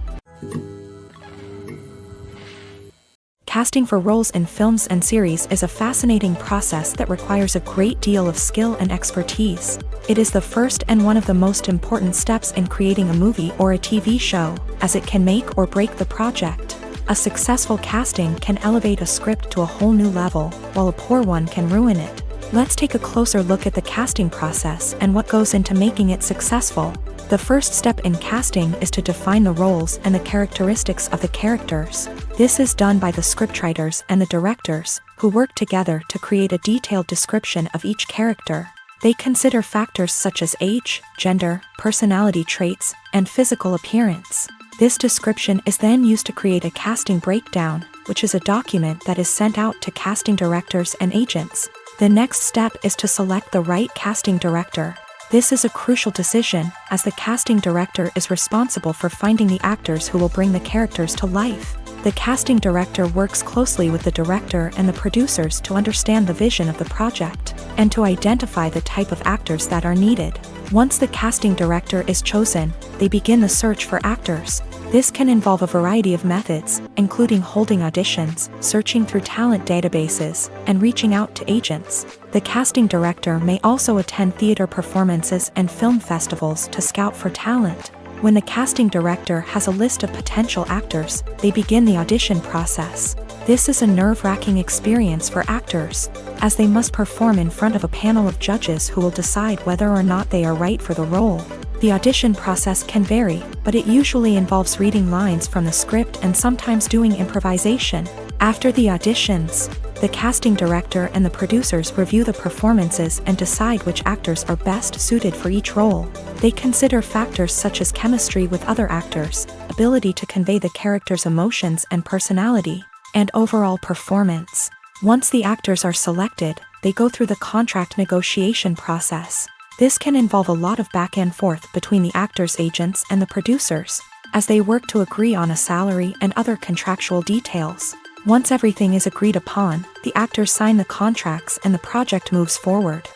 Casting for roles in films and series is a fascinating process that requires a great deal of skill and expertise. It is the first and one of the most important steps in creating a movie or a TV show, as it can make or break the project. A successful casting can elevate a script to a whole new level, while a poor one can ruin it. Let's take a closer look at the casting process and what goes into making it successful. The first step in casting is to define the roles and the characteristics of the characters. This is done by the scriptwriters and the directors, who work together to create a detailed description of each character. They consider factors such as age, gender, personality traits, and physical appearance. This description is then used to create a casting breakdown, which is a document that is sent out to casting directors and agents. The next step is to select the right casting director. This is a crucial decision, as the casting director is responsible for finding the actors who will bring the characters to life. The casting director works closely with the director and the producers to understand the vision of the project, and to identify the type of actors that are needed. Once the casting director is chosen, they begin the search for actors. This can involve a variety of methods, including holding auditions, searching through talent databases, and reaching out to agents. The casting director may also attend theater performances and film festivals to scout for talent. When the casting director has a list of potential actors, they begin the audition process. This is a nerve-wracking experience for actors, as they must perform in front of a panel of judges who will decide whether or not they are right for the role. The audition process can vary, but it usually involves reading lines from the script and sometimes doing improvisation. After the auditions, the casting director and the producers review the performances and decide which actors are best suited for each role. They consider factors such as chemistry with other actors, ability to convey the character's emotions and personality, and overall performance. Once the actors are selected, they go through the contract negotiation process. This can involve a lot of back and forth between the actors' agents and the producers, as they work to agree on a salary and other contractual details. Once everything is agreed upon, the actors sign the contracts and the project moves forward.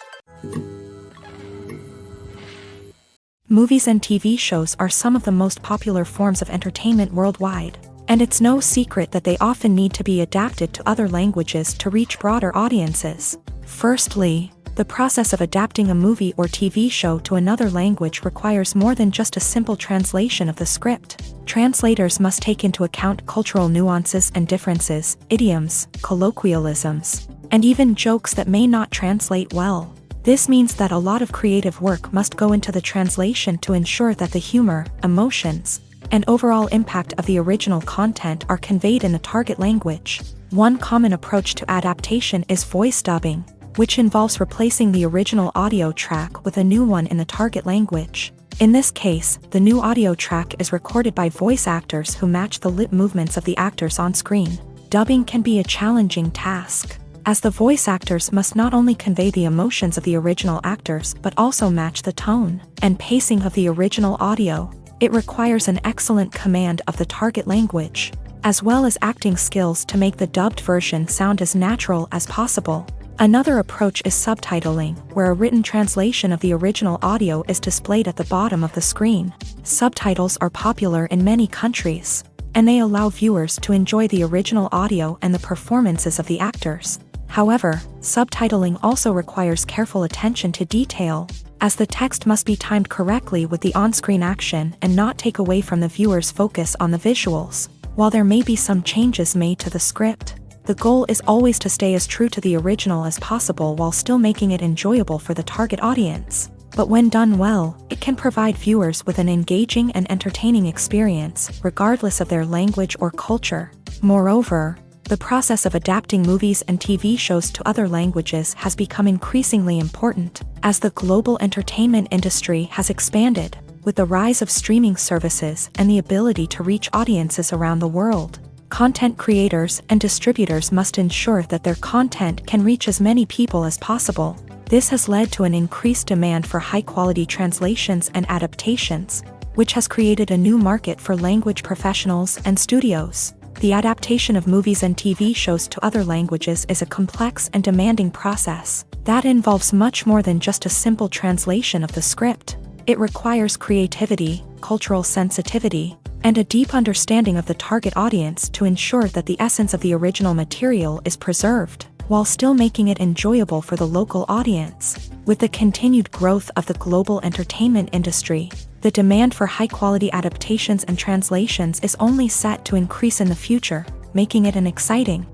Movies and TV shows are some of the most popular forms of entertainment worldwide, and it's no secret that they often need to be adapted to other languages to reach broader audiences. Firstly, The process of adapting a movie or TV show to another language requires more than just a simple translation of the script. Translators must take into account cultural nuances and differences, idioms, colloquialisms, and even jokes that may not translate well. This means that a lot of creative work must go into the translation to ensure that the humor, emotions, and overall impact of the original content are conveyed in the target language. One common approach to adaptation is voice dubbing, which involves replacing the original audio track with a new one in the target language. In this case, the new audio track is recorded by voice actors who match the lip movements of the actors on screen. Dubbing can be a challenging task, as the voice actors must not only convey the emotions of the original actors but also match the tone and pacing of the original audio. It requires an excellent command of the target language, as well as acting skills to make the dubbed version sound as natural as possible. Another approach is subtitling, where a written translation of the original audio is displayed at the bottom of the screen. Subtitles are popular in many countries, and they allow viewers to enjoy the original audio and the performances of the actors. However, subtitling also requires careful attention to detail, as the text must be timed correctly with the on-screen action and not take away from the viewer's focus on the visuals. While there may be some changes made to the script, the goal is always to stay as true to the original as possible while still making it enjoyable for the target audience. But when done well, it can provide viewers with an engaging and entertaining experience, regardless of their language or culture. Moreover, the process of adapting movies and TV shows to other languages has become increasingly important, as the global entertainment industry has expanded, with the rise of streaming services and the ability to reach audiences around the world. Content creators and distributors must ensure that their content can reach as many people as possible. This has led to an increased demand for high-quality translations and adaptations, which has created a new market for language professionals and studios. The adaptation of movies and TV shows to other languages is a complex and demanding process that involves much more than just a simple translation of the script. It requires creativity, cultural sensitivity, and a deep understanding of the target audience to ensure that the essence of the original material is preserved, while still making it enjoyable for the local audience. With the continued growth of the global entertainment industry, the demand for high-quality adaptations and translations is only set to increase in the future, making it an exciting.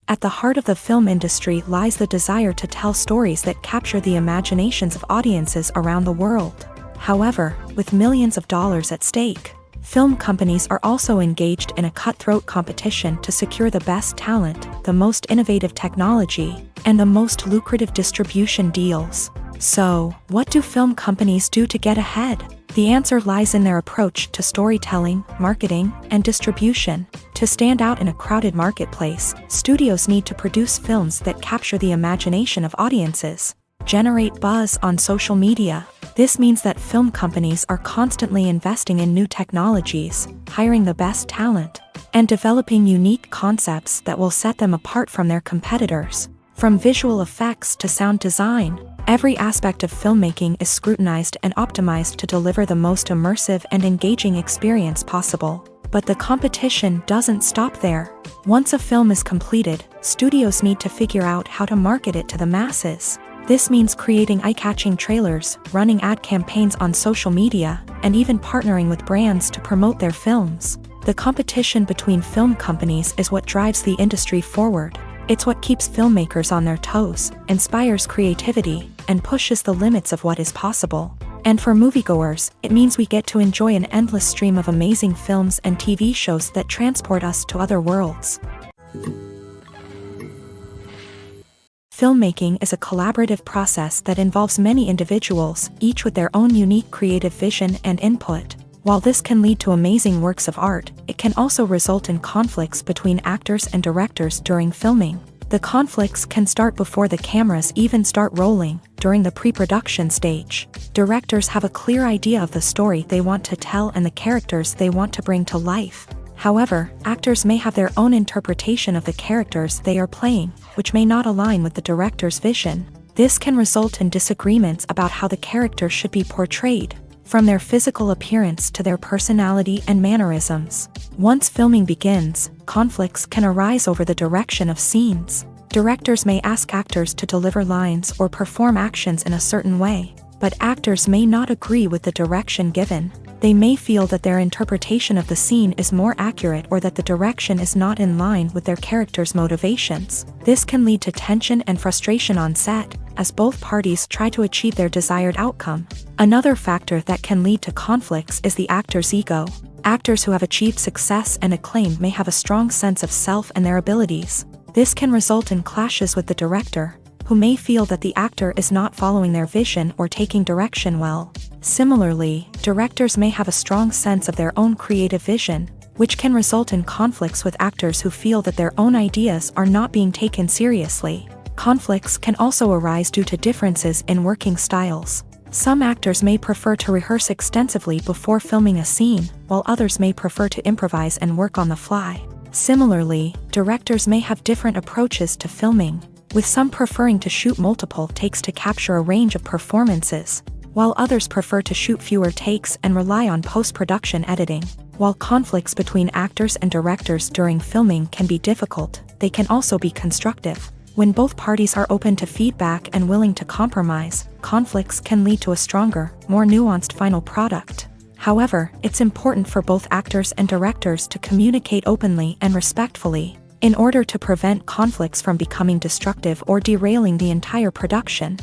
At the heart of the film industry lies the desire to tell stories that capture the imaginations of audiences around the world. However, with millions of dollars at stake, film companies are also engaged in a cutthroat competition to secure the best talent, the most innovative technology, and the most lucrative distribution deals. So, what do film companies do to get ahead? The answer lies in their approach to storytelling, marketing, and distribution. To stand out in a crowded marketplace, studios need to produce films that capture the imagination of audiences, generate buzz on social media. This means that film companies are constantly investing in new technologies, hiring the best talent, and developing unique concepts that will set them apart from their competitors. From visual effects to sound design, every aspect of filmmaking is scrutinized and optimized to deliver the most immersive and engaging experience possible. But the competition doesn't stop there. Once a film is completed, studios need to figure out how to market it to the masses. This means creating eye-catching trailers, running ad campaigns on social media, and even partnering with brands to promote their films. The competition between film companies is what drives the industry forward. It's what keeps filmmakers on their toes, inspires creativity, and pushes the limits of what is possible. And for moviegoers, it means we get to enjoy an endless stream of amazing films and TV shows that transport us to other worlds. Filmmaking is a collaborative process that involves many individuals, each with their own unique creative vision and input. While this can lead to amazing works of art, it can also result in conflicts between actors and directors during filming. The conflicts can start before the cameras even start rolling, during the pre-production stage. Directors have a clear idea of the story they want to tell and the characters they want to bring to life. However, actors may have their own interpretation of the characters they are playing, which may not align with the director's vision. This can result in disagreements about how the character should be portrayed, from their physical appearance to their personality and mannerisms. Once filming begins, conflicts can arise over the direction of scenes. Directors may ask actors to deliver lines or perform actions in a certain way, but actors may not agree with the direction given. They may feel that their interpretation of the scene is more accurate or that the direction is not in line with their character's motivations. This can lead to tension and frustration on set, as both parties try to achieve their desired outcome. Another factor that can lead to conflicts is the actor's ego. Actors who have achieved success and acclaim may have a strong sense of self and their abilities. This can result in clashes with the director, who may feel that the actor is not following their vision or taking direction well. Similarly, directors may have a strong sense of their own creative vision, which can result in conflicts with actors who feel that their own ideas are not being taken seriously. Conflicts can also arise due to differences in working styles. Some actors may prefer to rehearse extensively before filming a scene, while others may prefer to improvise and work on the fly. Similarly, directors may have different approaches to filming, with some preferring to shoot multiple takes to capture a range of performances, while others prefer to shoot fewer takes and rely on post-production editing. While conflicts between actors and directors during filming can be difficult, they can also be constructive. When both parties are open to feedback and willing to compromise, conflicts can lead to a stronger, more nuanced final product. However, it's important for both actors and directors to communicate openly and respectfully, in order to prevent conflicts from becoming destructive or derailing the entire production.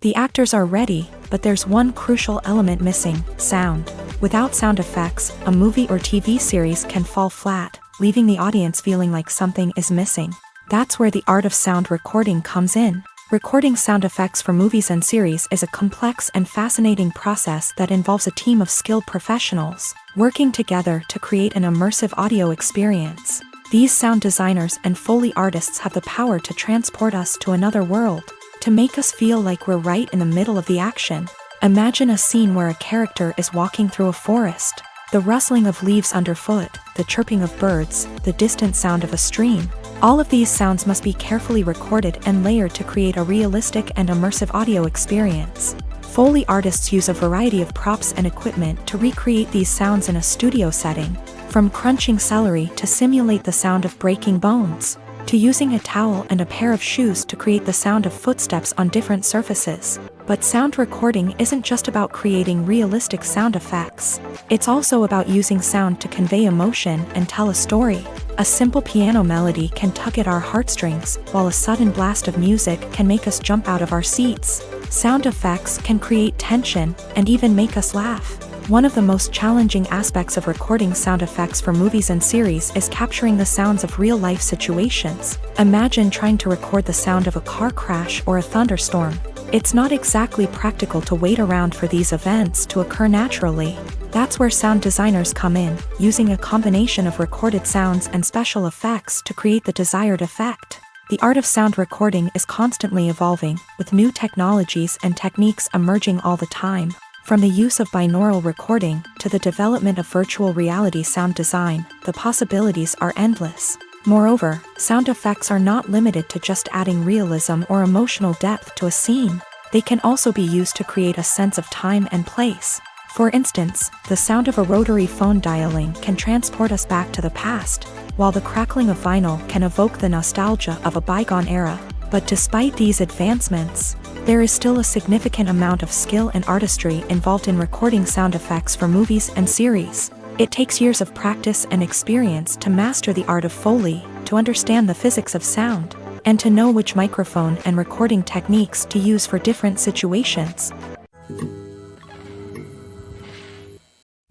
The actors are ready, but there's one crucial element missing: sound. Without sound effects, a movie or TV series can fall flat, leaving the audience feeling like something is missing. That's where the art of sound recording comes in. Recording sound effects for movies and series is a complex and fascinating process that involves a team of skilled professionals working together to create an immersive audio experience. These sound designers and Foley artists have the power to transport us to another world, to make us feel like we're right in the middle of the action. Imagine a scene where a character is walking through a forest. The rustling of leaves underfoot, the chirping of birds, the distant sound of a stream. All of these sounds must be carefully recorded and layered to create a realistic and immersive audio experience. Foley artists use a variety of props and equipment to recreate these sounds in a studio setting, from crunching celery to simulate the sound of breaking bones, to using a towel and a pair of shoes to create the sound of footsteps on different surfaces. But sound recording isn't just about creating realistic sound effects. It's also about using sound to convey emotion and tell a story. A simple piano melody can tug at our heartstrings, while a sudden blast of music can make us jump out of our seats. Sound effects can create tension and even make us laugh. One of the most challenging aspects of recording sound effects for movies and series is capturing the sounds of real-life situations. Imagine trying to record the sound of a car crash or a thunderstorm. It's not exactly practical to wait around for these events to occur naturally. That's where sound designers come in, using a combination of recorded sounds and special effects to create the desired effect. The art of sound recording is constantly evolving, with new technologies and techniques emerging all the time. From the use of binaural recording to the development of virtual reality sound design, the possibilities are endless. Moreover, sound effects are not limited to just adding realism or emotional depth to a scene. They can also be used to create a sense of time and place. For instance, the sound of a rotary phone dialing can transport us back to the past, while the crackling of vinyl can evoke the nostalgia of a bygone era. But despite these advancements, there is still a significant amount of skill and artistry involved in recording sound effects for movies and series. It takes years of practice and experience to master the art of Foley, to understand the physics of sound, and to know which microphone and recording techniques to use for different situations.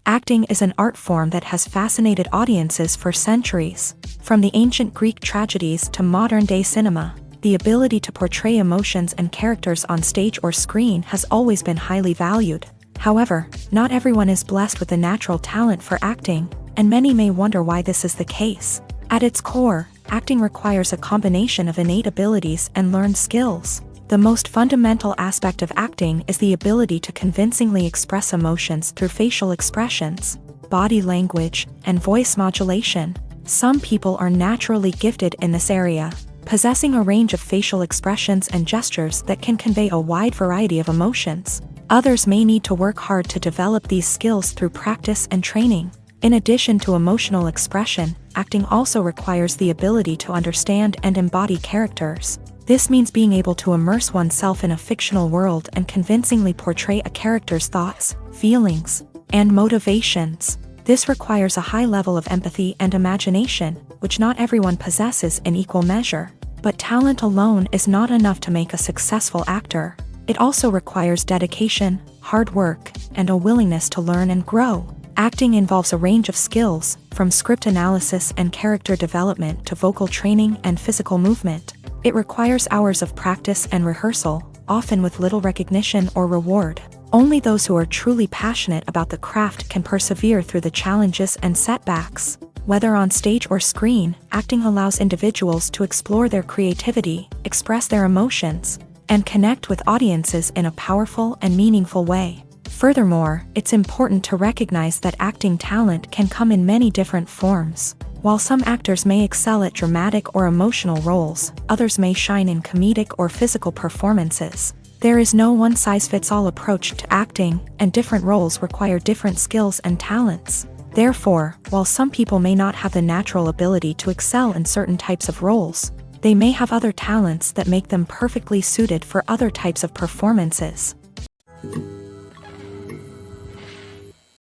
Acting is an art form that has fascinated audiences for centuries. From the ancient Greek tragedies to modern-day cinema, the ability to portray emotions and characters on stage or screen has always been highly valued. However, not everyone is blessed with the natural talent for acting, and many may wonder why this is the case. At its core, acting requires a combination of innate abilities and learned skills. The most fundamental aspect of acting is the ability to convincingly express emotions through facial expressions, body language, and voice modulation. Some people are naturally gifted in this area, possessing a range of facial expressions and gestures that can convey a wide variety of emotions. Others may need to work hard to develop these skills through practice and training. In addition to emotional expression, acting also requires the ability to understand and embody characters. This means being able to immerse oneself in a fictional world and convincingly portray a character's thoughts, feelings, and motivations. This requires a high level of empathy and imagination, which not everyone possesses in equal measure. But talent alone is not enough to make a successful actor. It also requires dedication, hard work, and a willingness to learn and grow. Acting involves a range of skills, from script analysis and character development to vocal training and physical movement. It requires hours of practice and rehearsal, often with little recognition or reward. Only those who are truly passionate about the craft can persevere through the challenges and setbacks. Whether on stage or screen, acting allows individuals to explore their creativity, express their emotions, and connect with audiences in a powerful and meaningful way. Furthermore, it's important to recognize that acting talent can come in many different forms. While some actors may excel at dramatic or emotional roles, others may shine in comedic or physical performances. There is no one-size-fits-all approach to acting, and different roles require different skills and talents. Therefore, while some people may not have the natural ability to excel in certain types of roles, they may have other talents that make them perfectly suited for other types of performances.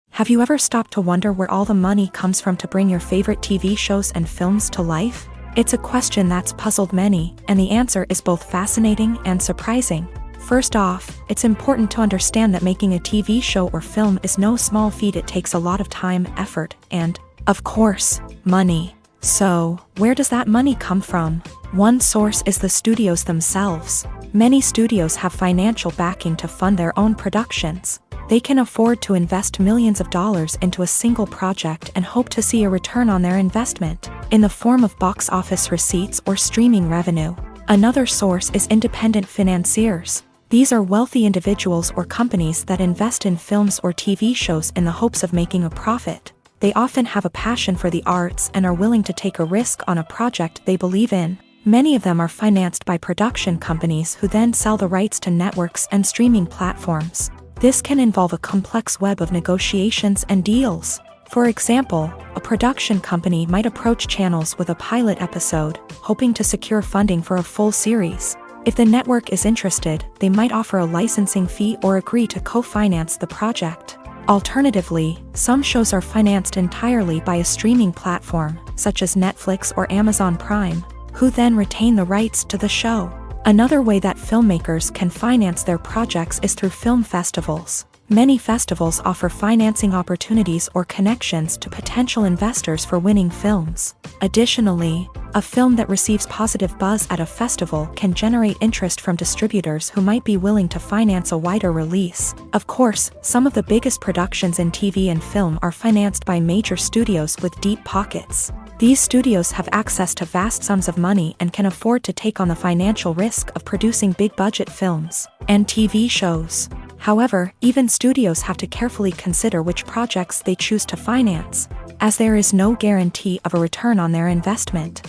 Have you ever stopped to wonder where all the money comes from to bring your favorite TV shows and films to life? It's a question that's puzzled many, and the answer is both fascinating and surprising. First off, it's important to understand that making a TV show or film is no small feat. It takes a lot of time, effort, and, of course, money. So, where does that money come from? One source is the studios themselves. Many studios have financial backing to fund their own productions. They can afford to invest millions of dollars into a single project and hope to see a return on their investment, in the form of box office receipts or streaming revenue. Another source is independent financiers. These are wealthy individuals or companies that invest in films or TV shows in the hopes of making a profit. They often have a passion for the arts and are willing to take a risk on a project they believe in. Many of them are financed by production companies who then sell the rights to networks and streaming platforms. This can involve a complex web of negotiations and deals. For example, a production company might approach channels with a pilot episode, hoping to secure funding for a full series. If the network is interested, they might offer a licensing fee or agree to co-finance the project. Alternatively, some shows are financed entirely by a streaming platform, such as Netflix or Amazon Prime, who then retain the rights to the show. Another way that filmmakers can finance their projects is through film festivals. Many festivals offer financing opportunities or connections to potential investors for winning films. Additionally, a film that receives positive buzz at a festival can generate interest from distributors who might be willing to finance a wider release. Of course, some of the biggest productions in TV and film are financed by major studios with deep pockets. These studios have access to vast sums of money and can afford to take on the financial risk of producing big-budget films and TV shows. However, even studios have to carefully consider which projects they choose to finance, as there is no guarantee of a return on their investment.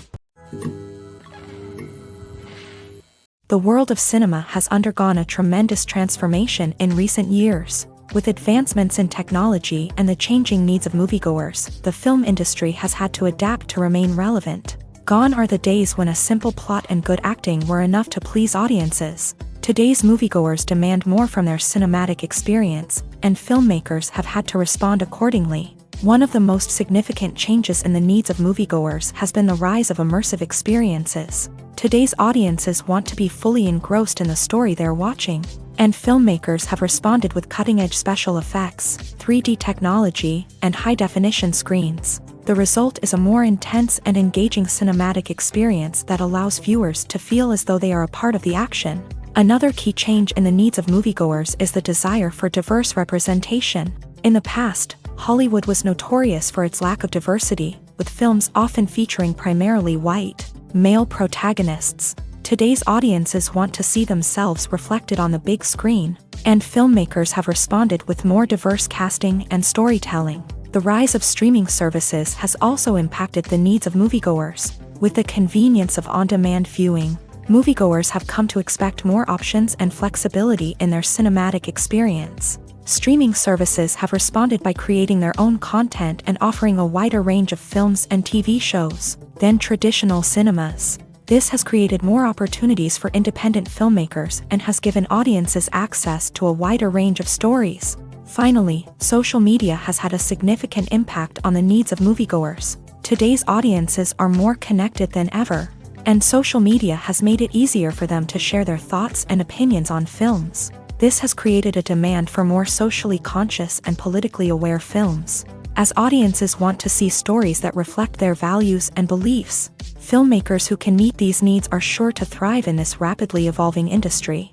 The world of cinema has undergone a tremendous transformation in recent years. With advancements in technology and the changing needs of moviegoers, the film industry has had to adapt to remain relevant. Gone are the days when a simple plot and good acting were enough to please audiences. Today's moviegoers demand more from their cinematic experience, and filmmakers have had to respond accordingly. One of the most significant changes in the needs of moviegoers has been the rise of immersive experiences. Today's audiences want to be fully engrossed in the story they're watching, and filmmakers have responded with cutting-edge special effects, 3D technology, and high-definition screens. The result is a more intense and engaging cinematic experience that allows viewers to feel as though they are a part of the action. Another key change in the needs of moviegoers is the desire for diverse representation. In the past, Hollywood was notorious for its lack of diversity, with films often featuring primarily white, male protagonists. Today's audiences want to see themselves reflected on the big screen, and filmmakers have responded with more diverse casting and storytelling. The rise of streaming services has also impacted the needs of moviegoers. With the convenience of on-demand viewing, moviegoers have come to expect more options and flexibility in their cinematic experience. Streaming services have responded by creating their own content and offering a wider range of films and TV shows than traditional cinemas. This has created more opportunities for independent filmmakers and has given audiences access to a wider range of stories. Finally, social media has had a significant impact on the needs of moviegoers. Today's audiences are more connected than ever, and social media has made it easier for them to share their thoughts and opinions on films. This has created a demand for more socially conscious and politically aware films. As audiences want to see stories that reflect their values and beliefs, filmmakers who can meet these needs are sure to thrive in this rapidly evolving industry.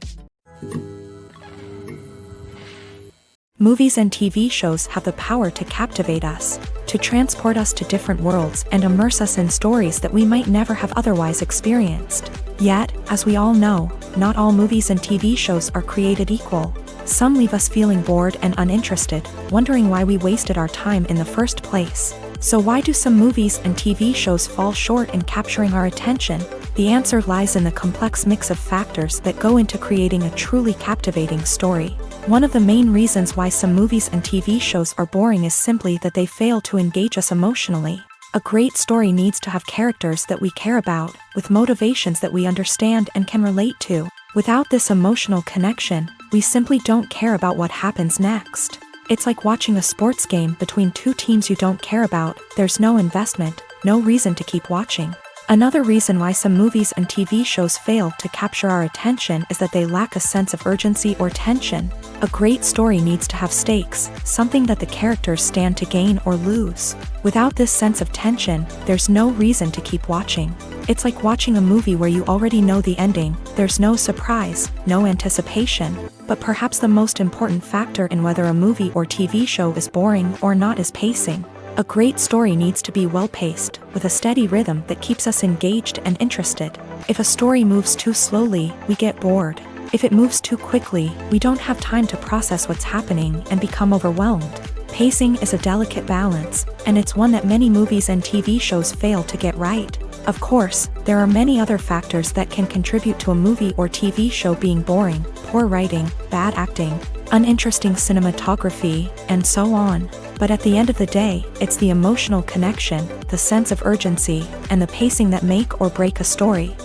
Movies and TV shows have the power to captivate us, to transport us to different worlds and immerse us in stories that we might never have otherwise experienced. Yet, as we all know, not all movies and TV shows are created equal. Some leave us feeling bored and uninterested, wondering why we wasted our time in the first place. So why do some movies and TV shows fall short in capturing our attention? The answer lies in the complex mix of factors that go into creating a truly captivating story. One of the main reasons why some movies and TV shows are boring is simply that they fail to engage us emotionally. A great story needs to have characters that we care about, with motivations that we understand and can relate to. Without this emotional connection, we simply don't care about what happens next. It's like watching a sports game between two teams you don't care about. There's no investment, no reason to keep watching. Another reason why some movies and TV shows fail to capture our attention is that they lack a sense of urgency or tension. A great story needs to have stakes, something that the characters stand to gain or lose. Without this sense of tension, there's no reason to keep watching. It's like watching a movie where you already know the ending. There's no surprise, no anticipation. But perhaps the most important factor in whether a movie or TV show is boring or not is pacing. A great story needs to be well-paced, with a steady rhythm that keeps us engaged and interested. If a story moves too slowly, we get bored. If it moves too quickly, we don't have time to process what's happening and become overwhelmed. Pacing is a delicate balance, and it's one that many movies and TV shows fail to get right. Of course, there are many other factors that can contribute to a movie or TV show being boring: poor writing, bad acting, uninteresting cinematography, and so on. But at the end of the day, it's the emotional connection, the sense of urgency, and the pacing that make or break a story.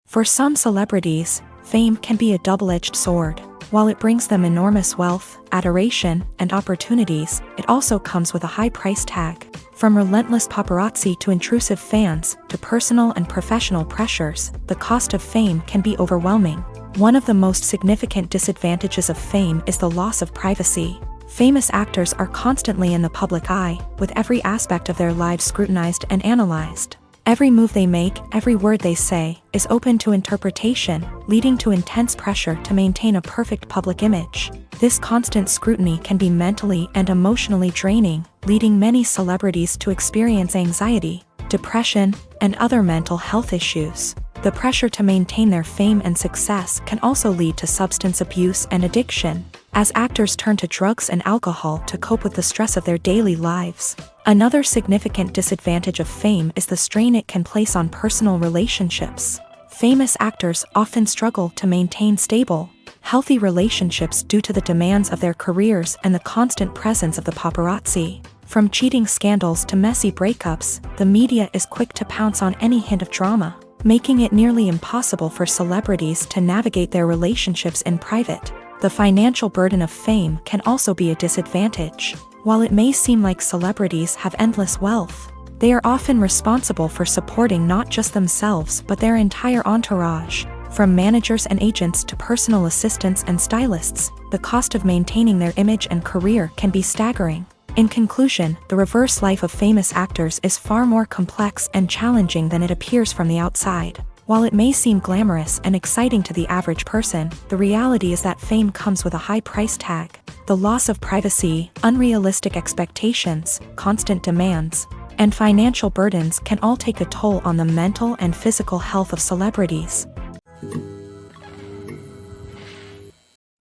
For some celebrities, fame can be a double-edged sword. While it brings them enormous wealth, adoration, and opportunities, it also comes with a high price tag. From relentless paparazzi to intrusive fans, to personal and professional pressures, the cost of fame can be overwhelming. One of the most significant disadvantages of fame is the loss of privacy. Famous actors are constantly in the public eye, with every aspect of their lives scrutinized and analyzed. Every move they make, every word they say, is open to interpretation, leading to intense pressure to maintain a perfect public image. This constant scrutiny can be mentally and emotionally draining, leading many celebrities to experience anxiety, depression, and other mental health issues. The pressure to maintain their fame and success can also lead to substance abuse and addiction, as actors turn to drugs and alcohol to cope with the stress of their daily lives. Another significant disadvantage of fame is the strain it can place on personal relationships. Famous actors often struggle to maintain stable, healthy relationships due to the demands of their careers and the constant presence of the paparazzi. From cheating scandals to messy breakups, the media is quick to pounce on any hint of drama, making it nearly impossible for celebrities to navigate their relationships in private. The financial burden of fame can also be a disadvantage. While it may seem like celebrities have endless wealth, they are often responsible for supporting not just themselves but their entire entourage. From managers and agents to personal assistants and stylists, the cost of maintaining their image and career can be staggering. In conclusion, the reverse life of famous actors is far more complex and challenging than it appears from the outside. While it may seem glamorous and exciting to the average person, the reality is that fame comes with a high price tag. The loss of privacy, unrealistic expectations, constant demands, and financial burdens can all take a toll on the mental and physical health of celebrities.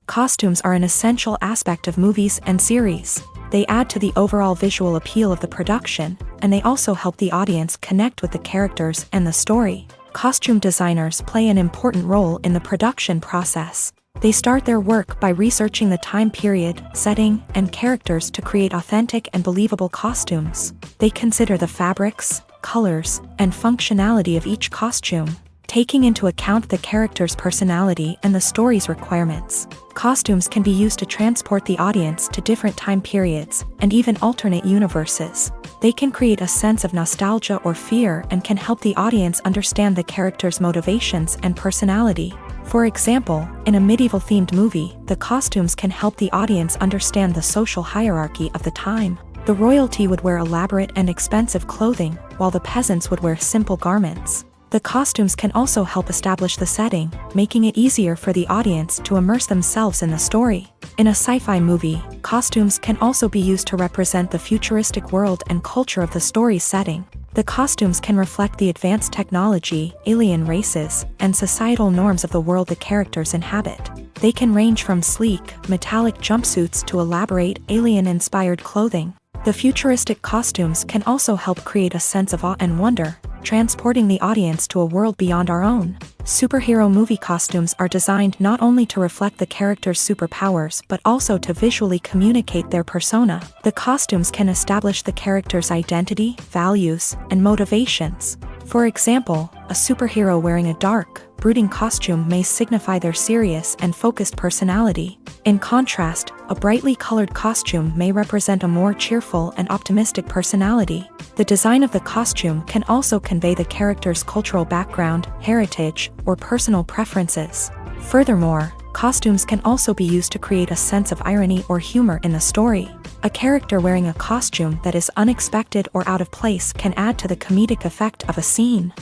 Costumes are an essential aspect of movies and series. They add to the overall visual appeal of the production, and they also help the audience connect with the characters and the story. Costume designers play an important role in the production process. They start their work by researching the time period, setting, and characters to create authentic and believable costumes. They consider the fabrics, colors, and functionality of each costume, taking into account the character's personality and the story's requirements. Costumes can be used to transport the audience to different time periods and even alternate universes. They can create a sense of nostalgia or fear and can help the audience understand the character's motivations and personality. For example, in a medieval-themed movie, the costumes can help the audience understand the social hierarchy of the time. The royalty would wear elaborate and expensive clothing, while the peasants would wear simple garments. The costumes can also help establish the setting, making it easier for the audience to immerse themselves in the story. In a sci-fi movie, costumes can also be used to represent the futuristic world and culture of the story's setting. The costumes can reflect the advanced technology, alien races, and societal norms of the world the characters inhabit. They can range from sleek, metallic jumpsuits to elaborate, alien-inspired clothing. The futuristic costumes can also help create a sense of awe and wonder, transporting the audience to a world beyond our own. Superhero movie costumes are designed not only to reflect the character's superpowers but also to visually communicate their persona. The costumes can establish the character's identity, values, and motivations. For example, a superhero wearing a dark, brooding costume may signify their serious and focused personality. In contrast, a brightly colored costume may represent a more cheerful and optimistic personality. The design of the costume can also convey the character's cultural background, heritage, or personal preferences. Furthermore, costumes can also be used to create a sense of irony or humor in the story. A character wearing a costume that is unexpected or out of place can add to the comedic effect of a scene.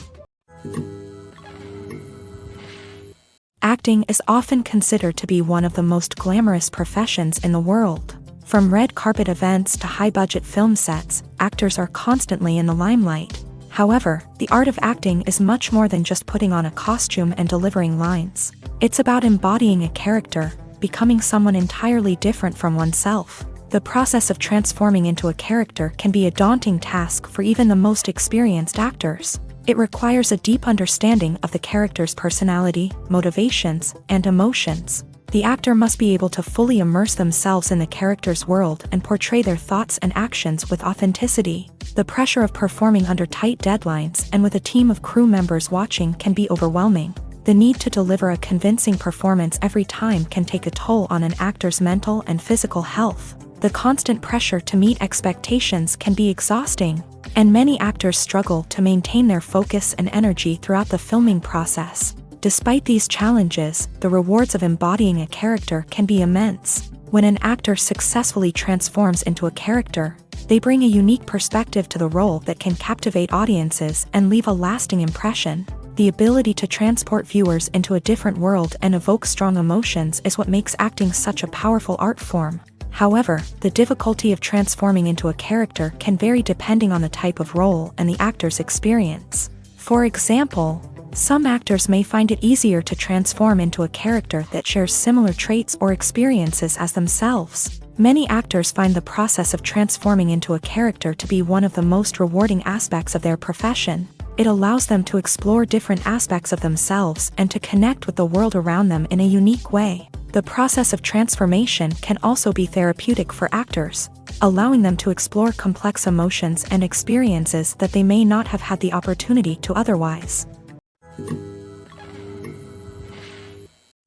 Acting is often considered to be one of the most glamorous professions in the world. From red carpet events to high-budget film sets, actors are constantly in the limelight. However, the art of acting is much more than just putting on a costume and delivering lines. It's about embodying a character, becoming someone entirely different from oneself. The process of transforming into a character can be a daunting task for even the most experienced actors. It requires a deep understanding of the character's personality, motivations, and emotions. The actor must be able to fully immerse themselves in the character's world and portray their thoughts and actions with authenticity. The pressure of performing under tight deadlines and with a team of crew members watching can be overwhelming. The need to deliver a convincing performance every time can take a toll on an actor's mental and physical health. The constant pressure to meet expectations can be exhausting, and many actors struggle to maintain their focus and energy throughout the filming process. Despite these challenges, the rewards of embodying a character can be immense. When an actor successfully transforms into a character, they bring a unique perspective to the role that can captivate audiences and leave a lasting impression. The ability to transport viewers into a different world and evoke strong emotions is what makes acting such a powerful art form. However, the difficulty of transforming into a character can vary depending on the type of role and the actor's experience. For example, some actors may find it easier to transform into a character that shares similar traits or experiences as themselves. Many actors find the process of transforming into a character to be one of the most rewarding aspects of their profession. It allows them to explore different aspects of themselves and to connect with the world around them in a unique way. The process of transformation can also be therapeutic for actors, allowing them to explore complex emotions and experiences that they may not have had the opportunity to otherwise.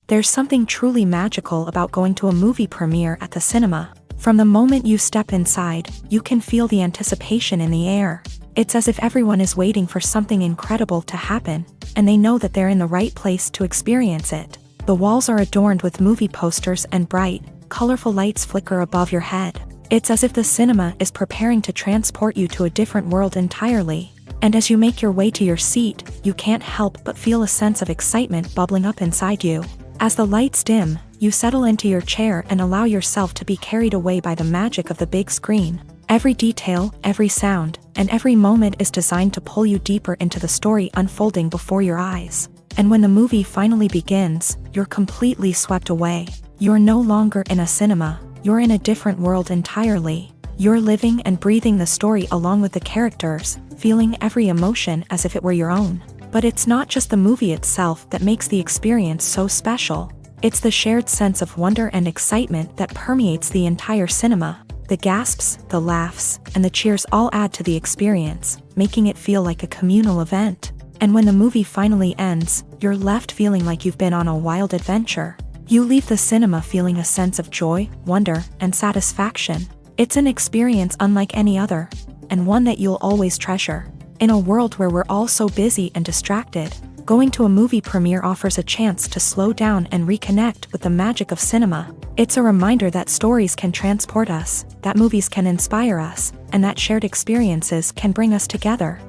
There's something truly magical about going to a movie premiere at the cinema. From the moment you step inside, you can feel the anticipation in the air. It's as if everyone is waiting for something incredible to happen, and they know that they're in the right place to experience it. The walls are adorned with movie posters and bright, colorful lights flicker above your head. It's as if the cinema is preparing to transport you to a different world entirely. And as you make your way to your seat, you can't help but feel a sense of excitement bubbling up inside you. As the lights dim, you settle into your chair and allow yourself to be carried away by the magic of the big screen. Every detail, every sound, and every moment is designed to pull you deeper into the story unfolding before your eyes. And when the movie finally begins, you're completely swept away. You're no longer in a cinema, you're in a different world entirely. You're living and breathing the story along with the characters, feeling every emotion as if it were your own. But it's not just the movie itself that makes the experience so special. It's the shared sense of wonder and excitement that permeates the entire cinema. The gasps, the laughs, and the cheers all add to the experience, making it feel like a communal event. And when the movie finally ends, you're left feeling like you've been on a wild adventure. You leave the cinema feeling a sense of joy, wonder, and satisfaction. It's an experience unlike any other, and one that you'll always treasure. In a world where we're all so busy and distracted, going to a movie premiere offers a chance to slow down and reconnect with the magic of cinema. It's a reminder that stories can transport us, that movies can inspire us, and that shared experiences can bring us together.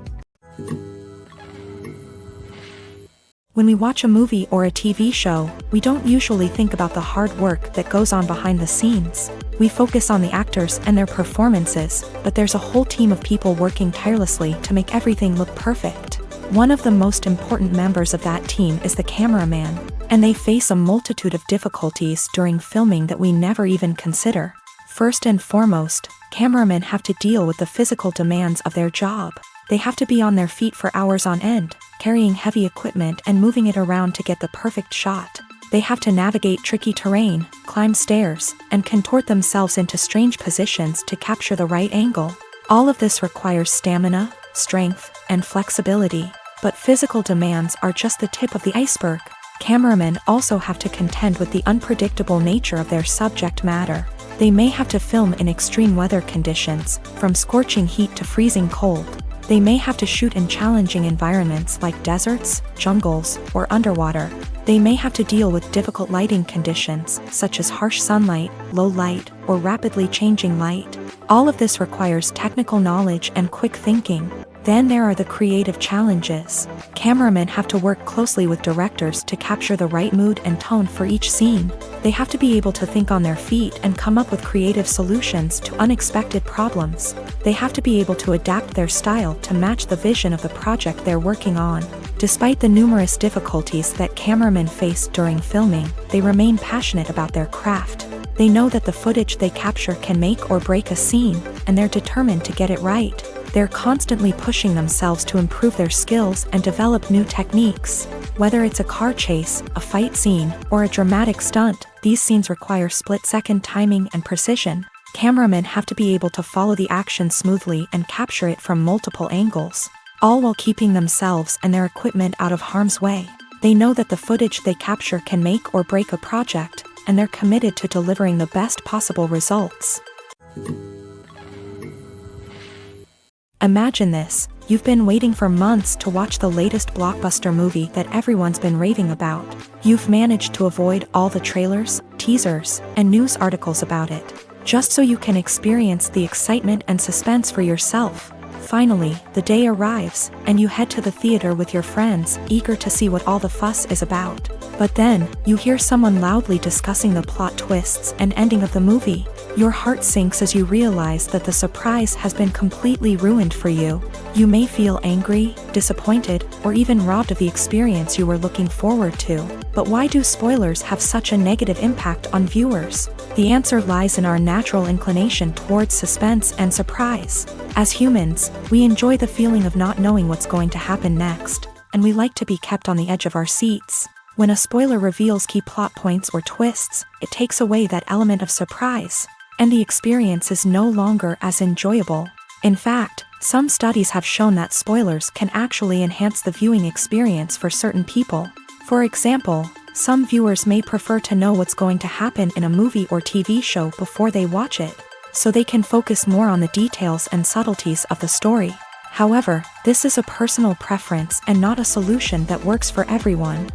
When we watch a movie or a TV show, we don't usually think about the hard work that goes on behind the scenes. We focus on the actors and their performances, but there's a whole team of people working tirelessly to make everything look perfect. One of the most important members of that team is the cameraman, and they face a multitude of difficulties during filming that we never even consider. First and foremost, cameramen have to deal with the physical demands of their job. They have to be on their feet for hours on end, carrying heavy equipment and moving it around to get the perfect shot. They have to navigate tricky terrain, climb stairs, and contort themselves into strange positions to capture the right angle. All of this requires stamina, strength, and flexibility. But physical demands are just the tip of the iceberg. Cameramen also have to contend with the unpredictable nature of their subject matter. They may have to film in extreme weather conditions, from scorching heat to freezing cold. They may have to shoot in challenging environments like deserts, jungles, or underwater. They may have to deal with difficult lighting conditions, such as harsh sunlight, low light, or rapidly changing light. All of this requires technical knowledge and quick thinking. Then there are the creative challenges. Cameramen have to work closely with directors to capture the right mood and tone for each scene. They have to be able to think on their feet and come up with creative solutions to unexpected problems. They have to be able to adapt their style to match the vision of the project they're working on. Despite the numerous difficulties that cameramen face during filming, they remain passionate about their craft. They know that the footage they capture can make or break a scene, and they're determined to get it right. They're constantly pushing themselves to improve their skills and develop new techniques. Whether it's a car chase, a fight scene, or a dramatic stunt, these scenes require split-second timing and precision. Cameramen have to be able to follow the action smoothly and capture it from multiple angles, all while keeping themselves and their equipment out of harm's way. They know that the footage they capture can make or break a project, and they're committed to delivering the best possible results. Imagine this: you've been waiting for months to watch the latest blockbuster movie that everyone's been raving about. You've managed to avoid all the trailers, teasers, and news articles about it, just so you can experience the excitement and suspense for yourself. Finally, the day arrives, and you head to the theater with your friends, eager to see what all the fuss is about. But then, you hear someone loudly discussing the plot twists and ending of the movie. Your heart sinks as you realize that the surprise has been completely ruined for you. You may feel angry, disappointed, or even robbed of the experience you were looking forward to. But why do spoilers have such a negative impact on viewers? The answer lies in our natural inclination towards suspense and surprise. As humans, we enjoy the feeling of not knowing what's going to happen next, and we like to be kept on the edge of our seats. When a spoiler reveals key plot points or twists, it takes away that element of surprise, and the experience is no longer as enjoyable. In fact, some studies have shown that spoilers can actually enhance the viewing experience for certain people. For example, some viewers may prefer to know what's going to happen in a movie or TV show before they watch it, so they can focus more on the details and subtleties of the story. However, this is a personal preference and not a solution that works for everyone.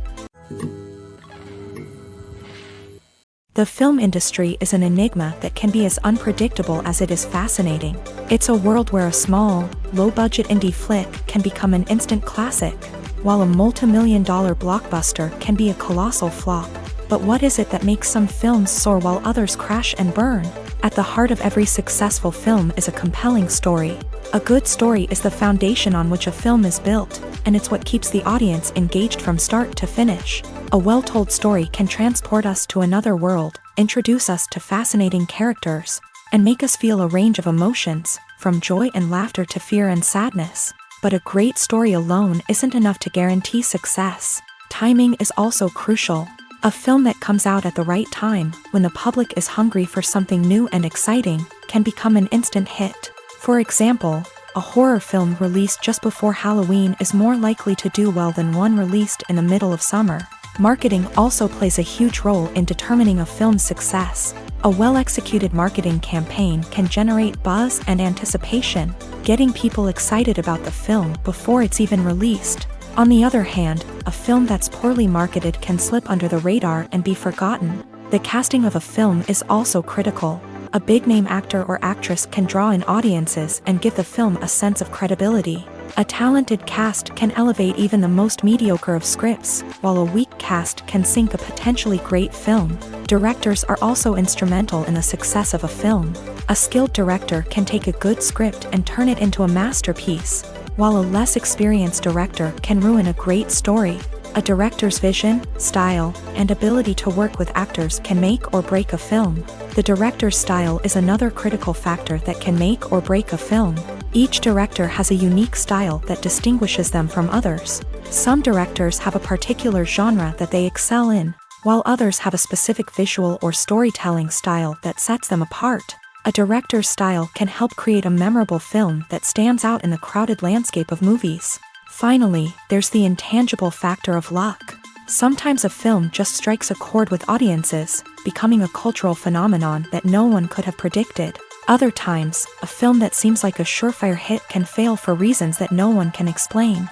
The film industry is an enigma that can be as unpredictable as it is fascinating. It's a world where a small, low-budget indie flick can become an instant classic, while a multi-million-dollar blockbuster can be a colossal flop. But what is it that makes some films soar while others crash and burn? At the heart of every successful film is a compelling story. A good story is the foundation on which a film is built, and it's what keeps the audience engaged from start to finish. A well-told story can transport us to another world, introduce us to fascinating characters, and make us feel a range of emotions, from joy and laughter to fear and sadness. But a great story alone isn't enough to guarantee success. Timing is also crucial. A film that comes out at the right time, when the public is hungry for something new and exciting, can become an instant hit. For example, a horror film released just before Halloween is more likely to do well than one released in the middle of summer. Marketing also plays a huge role in determining a film's success. A well-executed marketing campaign can generate buzz and anticipation, getting people excited about the film before it's even released. On the other hand, a film that's poorly marketed can slip under the radar and be forgotten. The casting of a film is also critical. A big-name actor or actress can draw in audiences and give the film a sense of credibility. A talented cast can elevate even the most mediocre of scripts, while a weak cast can sink a potentially great film. Directors are also instrumental in the success of a film. A skilled director can take a good script and turn it into a masterpiece, while a less experienced director can ruin a great story. A director's vision, style, and ability to work with actors can make or break a film. The director's style is another critical factor that can make or break a film. Each director has a unique style that distinguishes them from others. Some directors have a particular genre that they excel in, while others have a specific visual or storytelling style that sets them apart. A director's style can help create a memorable film that stands out in the crowded landscape of movies. Finally, there's the intangible factor of luck. Sometimes a film just strikes a chord with audiences, becoming a cultural phenomenon that no one could have predicted. Other times, a film that seems like a surefire hit can fail for reasons that no one can explain.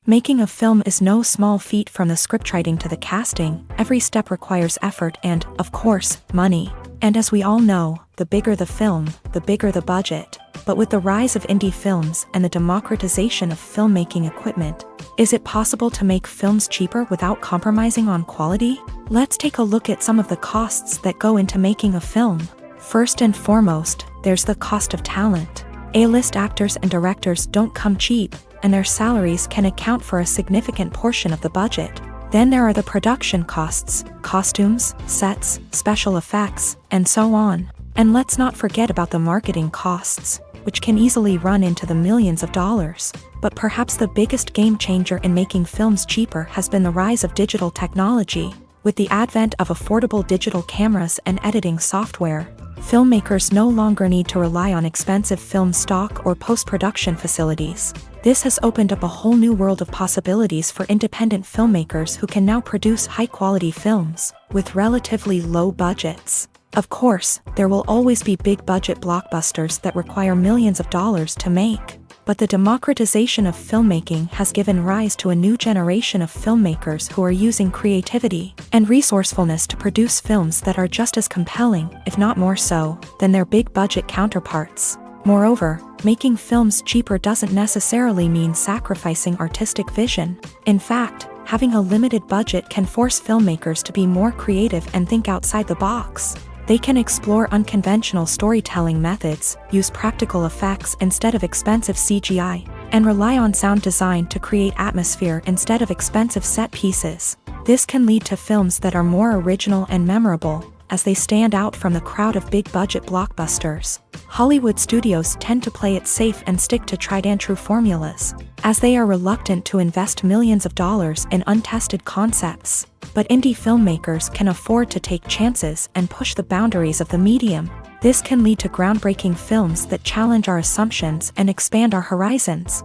Making a film is no small feat, from the scriptwriting to the casting. Every step requires effort and, of course, money. And as we all know, the bigger the film, the bigger the budget. But with the rise of indie films and the democratization of filmmaking equipment, is it possible to make films cheaper without compromising on quality? Let's take a look at some of the costs that go into making a film. First and foremost, there's the cost of talent. A-list actors and directors don't come cheap, and their salaries can account for a significant portion of the budget. Then there are the production costs, costumes, sets, special effects, and so on. And let's not forget about the marketing costs, which can easily run into the millions of dollars. But perhaps the biggest game changer in making films cheaper has been the rise of digital technology. With the advent of affordable digital cameras and editing software, filmmakers no longer need to rely on expensive film stock or post-production facilities. This has opened up a whole new world of possibilities for independent filmmakers who can now produce high-quality films with relatively low budgets. Of course, there will always be big-budget blockbusters that require millions of dollars to make. But the democratization of filmmaking has given rise to a new generation of filmmakers who are using creativity and resourcefulness to produce films that are just as compelling, if not more so, than their big-budget counterparts. Moreover, making films cheaper doesn't necessarily mean sacrificing artistic vision. In fact, having a limited budget can force filmmakers to be more creative and think outside the box. They can explore unconventional storytelling methods, use practical effects instead of expensive CGI, and rely on sound design to create atmosphere instead of expensive set pieces. This can lead to films that are more original and memorable, as they stand out from the crowd of big-budget blockbusters. Hollywood studios tend to play it safe and stick to tried-and-true formulas, as they are reluctant to invest millions of dollars in untested concepts. But indie filmmakers can afford to take chances and push the boundaries of the medium. This can lead to groundbreaking films that challenge our assumptions and expand our horizons.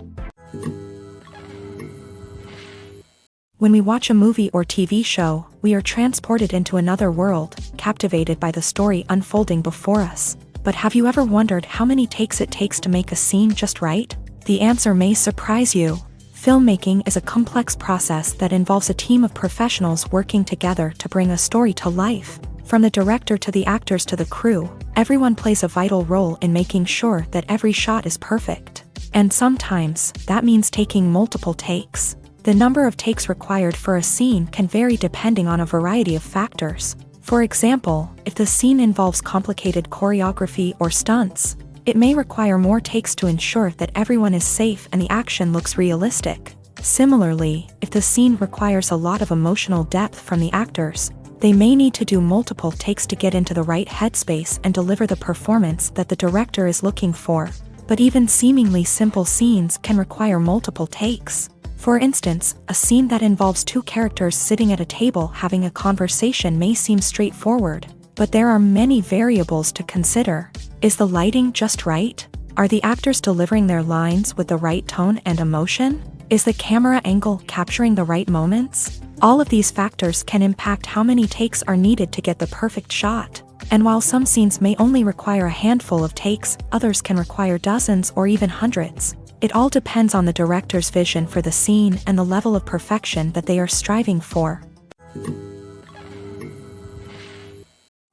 When we watch a movie or TV show, we are transported into another world, captivated by the story unfolding before us. But have you ever wondered how many takes it takes to make a scene just right? The answer may surprise you. Filmmaking is a complex process that involves a team of professionals working together to bring a story to life. From the director to the actors to the crew, everyone plays a vital role in making sure that every shot is perfect. And sometimes, that means taking multiple takes. The number of takes required for a scene can vary depending on a variety of factors. For example, if the scene involves complicated choreography or stunts, it may require more takes to ensure that everyone is safe and the action looks realistic. Similarly, if the scene requires a lot of emotional depth from the actors, they may need to do multiple takes to get into the right headspace and deliver the performance that the director is looking for. But even seemingly simple scenes can require multiple takes. For instance, a scene that involves two characters sitting at a table having a conversation may seem straightforward, but there are many variables to consider. Is the lighting just right? Are the actors delivering their lines with the right tone and emotion? Is the camera angle capturing the right moments? All of these factors can impact how many takes are needed to get the perfect shot. And while some scenes may only require a handful of takes, others can require dozens or even hundreds. It all depends on the director's vision for the scene and the level of perfection that they are striving for.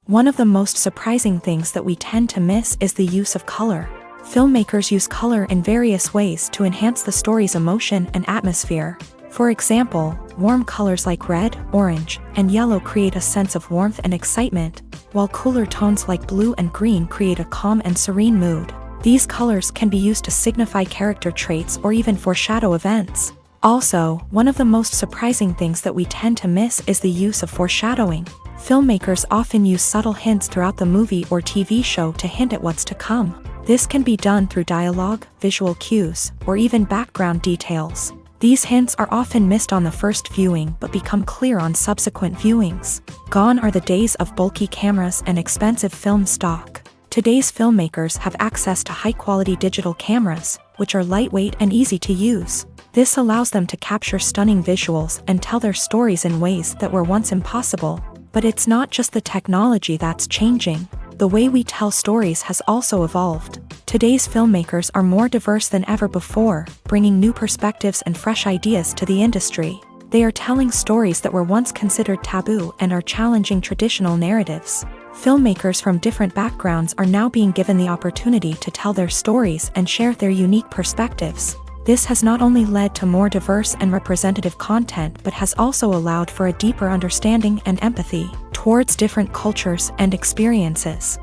One of the most surprising things that we tend to miss is the use of color. Filmmakers use color in various ways to enhance the story's emotion and atmosphere. For example, warm colors like red, orange, and yellow create a sense of warmth and excitement, while cooler tones like blue and green create a calm and serene mood. These colors can be used to signify character traits or even foreshadow events. Also, one of the most surprising things that we tend to miss is the use of foreshadowing. Filmmakers often use subtle hints throughout the movie or TV show to hint at what's to come. This can be done through dialogue, visual cues, or even background details. These hints are often missed on the first viewing but become clear on subsequent viewings. Gone are the days of bulky cameras and expensive film stock. Today's filmmakers have access to high-quality digital cameras, which are lightweight and easy to use. This allows them to capture stunning visuals and tell their stories in ways that were once impossible. But it's not just the technology that's changing. The way we tell stories has also evolved. Today's filmmakers are more diverse than ever before, bringing new perspectives and fresh ideas to the industry. They are telling stories that were once considered taboo and are challenging traditional narratives. Filmmakers from different backgrounds are now being given the opportunity to tell their stories and share their unique perspectives. This has not only led to more diverse and representative content but has also allowed for a deeper understanding and empathy towards different cultures and experiences.